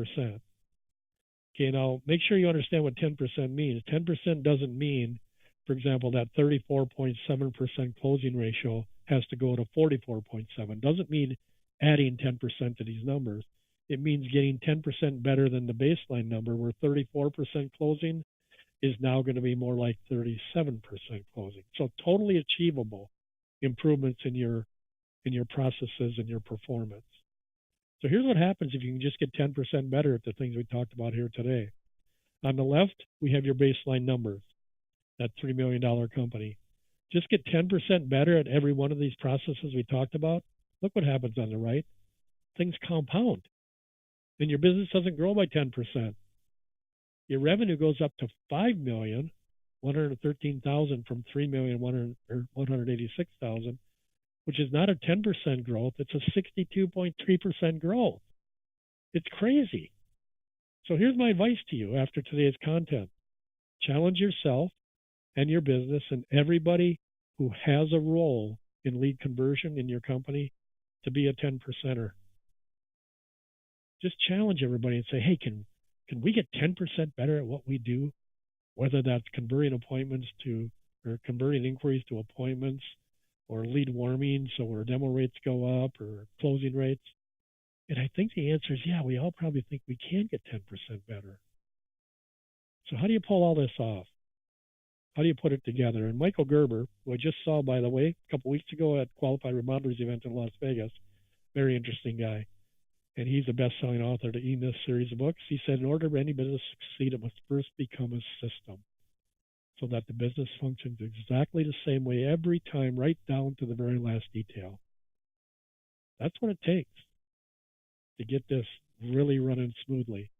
Okay, now make sure you understand what 10% means. 10% doesn't mean, for example, that 34.7% closing ratio has to go to 44.7. Doesn't mean adding 10% to these numbers. It means getting 10% better than the baseline number, where 34% closing is now going to be more like 37% closing. So totally achievable improvements in your in your processes and your performance. So here's what happens if you can just get 10% better at the things we talked about here today. On the left, we have your baseline numbers, that $3 million company. Just get 10% better at every one of these processes we talked about. Look what happens on the right. Things compound. And your business doesn't grow by 10%. Your revenue goes up to $5,113,000 from $3,186,000, which is not a 10% growth. It's a 62.3% growth. It's crazy. So here's my advice to you after today's content. Challenge yourself and your business and everybody who has a role in lead conversion in your company to be a 10%er. Just challenge everybody and say, hey, can we get 10% better at what we do? Whether that's converting appointments to, or converting inquiries to appointments, or lead warming so our demo rates go up, or closing rates. And I think the answer is, yeah, we all probably think we can get 10% better. So how do you pull all this off? How do you put it together? And Michael Gerber, who I just saw, by the way, a couple weeks ago at Qualified Remodelers event in Las Vegas, very interesting guy. And he's a best-selling author of the E-Myth series of books. He said, in order for any business to succeed, it must first become a system so that the business functions exactly the same way every time, right down to the very last detail. That's what it takes to get this really running smoothly.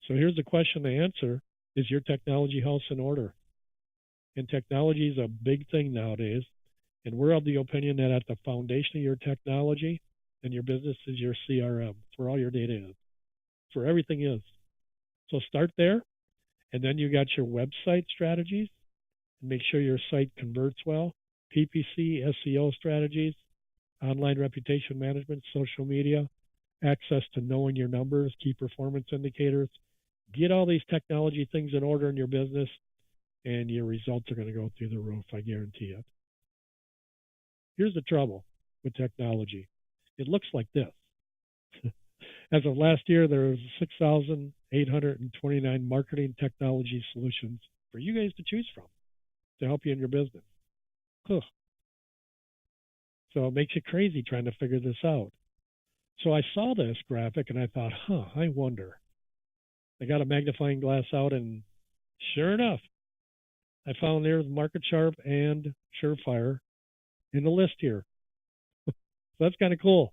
So here's the question to answer. Is your technology house in order? And technology is a big thing nowadays. And we're of the opinion that at the foundation of your technology and your business is your CRM. It's where all your data is. It's where everything is. So start there. And then you got your website strategies. And make sure your site converts well. PPC, SEO strategies, online reputation management, social media, access to knowing your numbers, key performance indicators. Get all these technology things in order in your business, and your results are going to go through the roof, I guarantee it. Here's the trouble with technology. It looks like this. As of last year, there was 6,829 marketing technology solutions for you guys to choose from to help you in your business. Huh. So it makes you crazy trying to figure this out. So I saw this graphic and I thought, I wonder. I got a magnifying glass out, and sure enough, I found there's MarketSharp and Surefire in the list here. So that's kind of cool.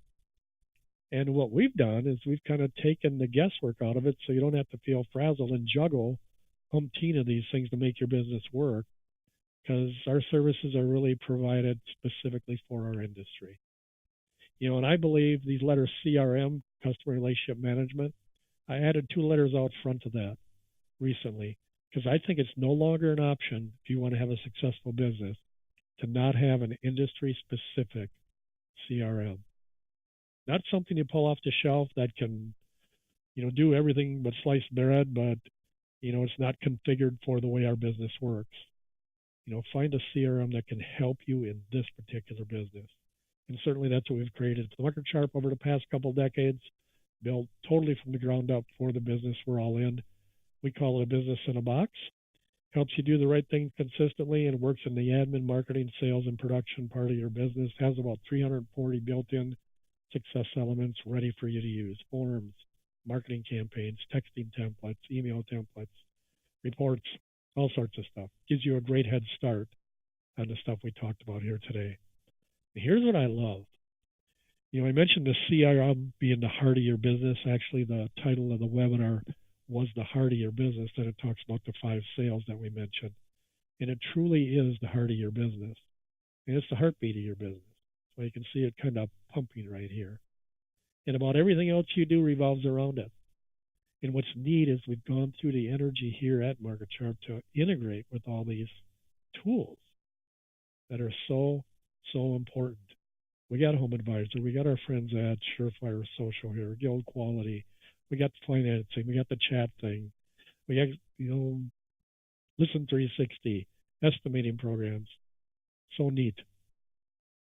And what we've done is we've kind of taken the guesswork out of it so you don't have to feel frazzled and juggle umpteen of these things to make your business work, because our services are really provided specifically for our industry. And I believe these letters CRM, customer relationship management, I added 2 letters out front of that recently, because I think it's no longer an option if you want to have a successful business to not have an industry-specific CRM. Not something you pull off the shelf that can, do everything but slice bread, but, it's not configured for the way our business works. Find a CRM that can help you in this particular business. And certainly that's what we've created. MarketSharp over the past couple of decades, built totally from the ground up for the business we're all in. We call it a business in a box. Helps you do the right things consistently and works in the admin, marketing, sales, and production part of your business. Has about 340 built-in success elements ready for you to use. Forms, marketing campaigns, texting templates, email templates, reports, all sorts of stuff. Gives you a great head start on the stuff we talked about here today. Here's what I love. I mentioned the CRM being the heart of your business. Actually, the title of the webinar was the heart of your business. Then it talks about the 5 sales that we mentioned. And it truly is the heart of your business. And it's the heartbeat of your business. So you can see it kind of pumping right here. And about everything else you do revolves around it. And what's neat is we've gone through the energy here at MarketSharp to integrate with all these tools that are so important. We got Home Advisor. We got our friends at Surefire Social here, Guild Quality. We got the financing. We got the chat thing. We got, Listen 360, estimating programs. So neat.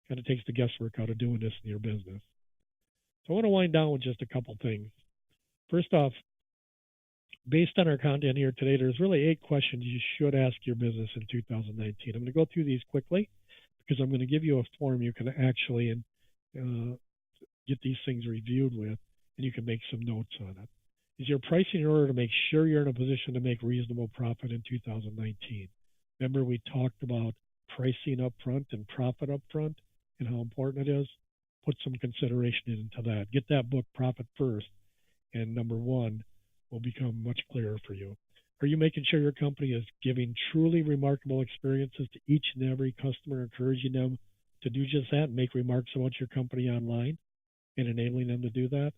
Kind of takes the guesswork out of doing this in your business. So I want to wind down with just a couple things. First off, based on our content here today, there's really 8 questions you should ask your business in 2019. I'm going to go through these quickly, because I'm going to give you a form you can actually get these things reviewed with, and you can make some notes on it. Is your pricing in order to make sure you're in a position to make reasonable profit in 2019? Remember we talked about pricing up front and profit up front and how important it is? Put some consideration into that. Get that book, Profit First, and number one will become much clearer for you. Are you making sure your company is giving truly remarkable experiences to each and every customer, encouraging them to do just that, make remarks about your company online, and enabling them to do that?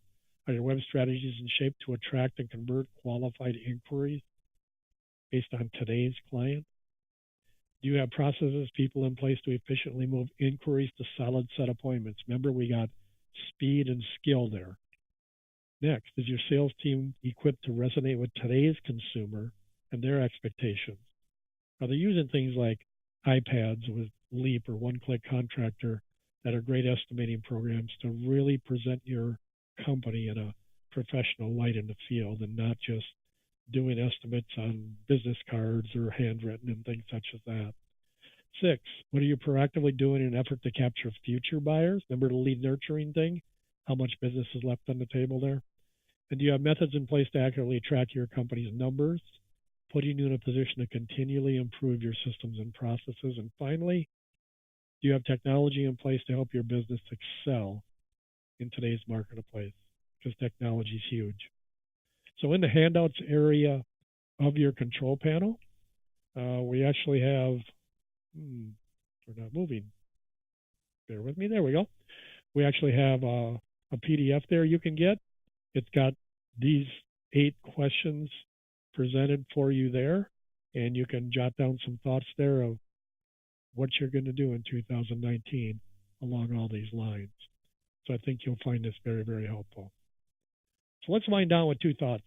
Are your web strategies in shape to attract and convert qualified inquiries based on today's client? Do you have processes, people in place to efficiently move inquiries to solid set appointments? Remember, we got speed and skill there. Next, is your sales team equipped to resonate with today's consumer and their expectations? Are they using things like iPads with Leap or One-Click Contractor that are great estimating programs to really present your company in a professional light in the field and not just doing estimates on business cards or handwritten and things such as that? 6, what are you proactively doing in an effort to capture future buyers? Remember the lead nurturing thing? How much business is left on the table there? And do you have methods in place to accurately track your company's numbers, putting you in a position to continually improve your systems and processes? And finally, do you have technology in place to help your business excel in today's marketplace? Because technology is huge. So in the handouts area of your control panel, we actually have, we're not moving. Bear with me. There we go. We actually have a PDF there you can get. It's got these 8 questions presented for you there, and you can jot down some thoughts there of what you're going to do in 2019 along all these lines. So I think you'll find this very, very helpful. So let's wind down with 2 thoughts.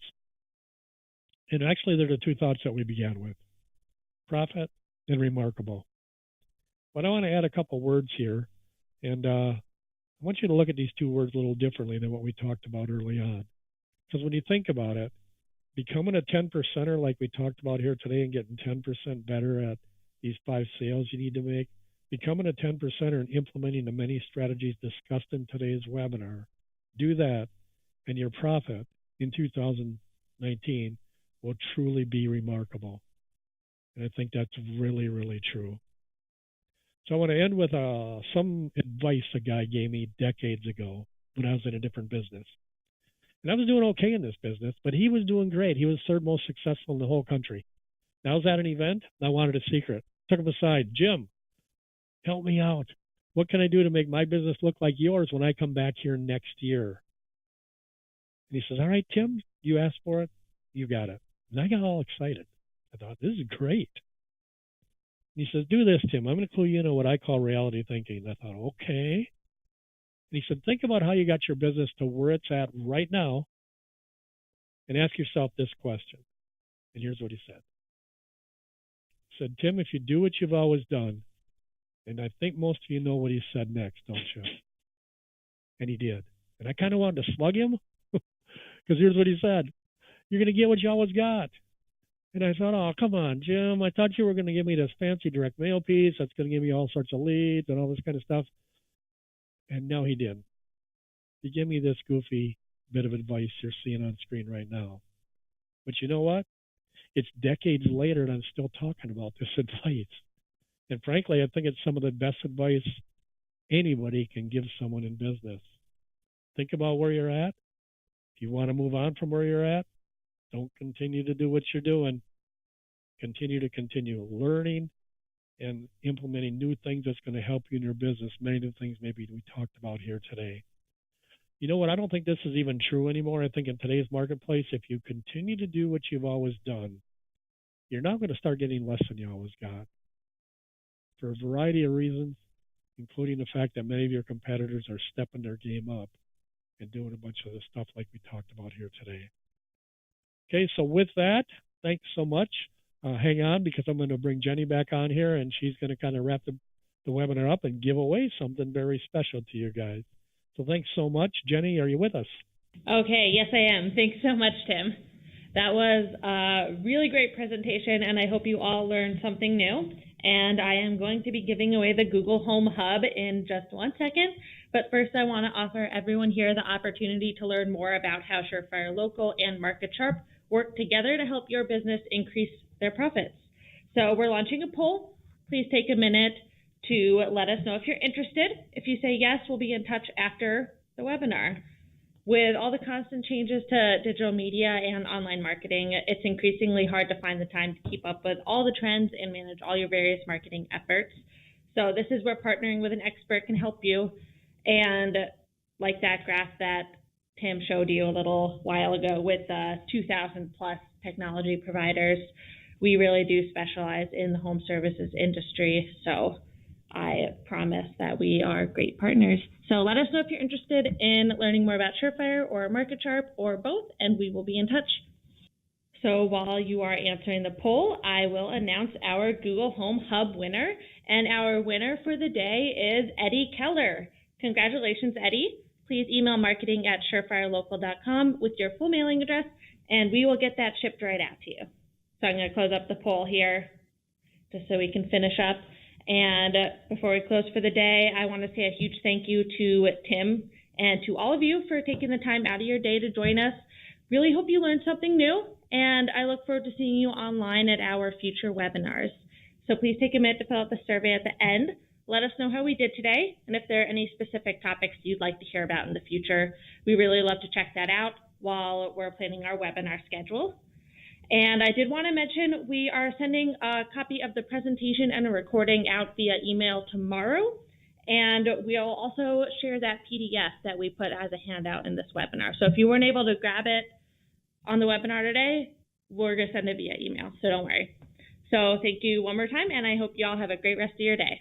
And actually, they're the 2 thoughts that we began with: profit and remarkable. But I want to add a couple words here, and I want you to look at these 2 words a little differently than what we talked about early on. Because when you think about it, becoming a 10%er like we talked about here today and getting 10% better at these 5 sales you need to make, becoming a 10%er and implementing the many strategies discussed in today's webinar, do that, and your profit in 2019 will truly be remarkable. And I think that's really, really true. So I want to end with some advice a guy gave me decades ago when I was in a different business. And I was doing okay in this business, but he was doing great. He was 3rd most successful in the whole country. And I was at an event, and I wanted a secret. Took him aside. Jim, help me out. What can I do to make my business look like yours when I come back here next year? And he says, all right, Tim, you asked for it. You got it. And I got all excited. I thought, this is great. And he says, do this, Tim. I'm going to clue you into what I call reality thinking. And I thought, okay. And he said, think about how you got your business to where it's at right now and ask yourself this question. And here's what he said. He said, Tim, if you do what you've always done, and I think most of you know what he said next, don't you? And he did. And I kind of wanted to slug him because here's what he said. You're going to get what you always got. And I thought, oh, come on, Jim. I thought you were going to give me this fancy direct mail piece that's going to give me all sorts of leads and all this kind of stuff. And no, he didn't. He gave me this goofy bit of advice you're seeing on screen right now. But you know what? It's decades later and I'm still talking about this advice. And frankly, I think it's some of the best advice anybody can give someone in business. Think about where you're at. If you want to move on from where you're at, don't continue to do what you're doing. Continue learning and implementing new things that's going to help you in your business. Many of the things maybe we talked about here today. You know what? I don't think this is even true anymore. I think in today's marketplace, if you continue to do what you've always done, you're not going to start getting less than you always got. For a variety of reasons, including the fact that many of your competitors are stepping their game up and doing a bunch of the stuff like we talked about here today. Okay, so with that, thanks so much. Hang on, because I'm going to bring Jenny back on here, and she's going to kind of wrap the webinar up and give away something very special to you guys. So thanks so much. Jenny, are you with us? Okay, yes, I am. Thanks so much, Tim. That was a really great presentation, and I hope you all learned something new. And I am going to be giving away the Google Home Hub in just 1 second. But first, I want to offer everyone here the opportunity to learn more about how Surefire Local and Market Sharp work together to help your business increase their profits. So we're launching a poll. Please take a minute to let us know if you're interested. If you say yes, we'll be in touch after the webinar. With all the constant changes to digital media and online marketing, it's increasingly hard to find the time to keep up with all the trends and manage all your various marketing efforts. So this is where partnering with an expert can help you. And like that graph that Tim showed you a little while ago with 2,000 plus technology providers, we really do specialize in the home services industry. So I promise that we are great partners. So let us know if you're interested in learning more about Surefire or Market Sharp or both, and we will be in touch. So while you are answering the poll, I will announce our Google Home Hub winner. And our winner for the day is Eddie Keller. Congratulations, Eddie. Please email marketing@surefirelocal.com with your full mailing address, and we will get that shipped right out to you. So I'm going to close up the poll here just so we can finish up. And before we close for the day, I want to say a huge thank you to Tim and to all of you for taking the time out of your day to join us. Really hope you learned something new, and I look forward to seeing you online at our future webinars. So please take a minute to fill out the survey at the end. Let us know how we did today, and if there are any specific topics you'd like to hear about in the future. We really love to check that out while we're planning our webinar schedule. And I did want to mention we are sending a copy of the presentation and a recording out via email tomorrow. And we'll also share that PDF that we put as a handout in this webinar. So if you weren't able to grab it on the webinar today, we're going to send it via email, so don't worry. So thank you one more time, and I hope you all have a great rest of your day.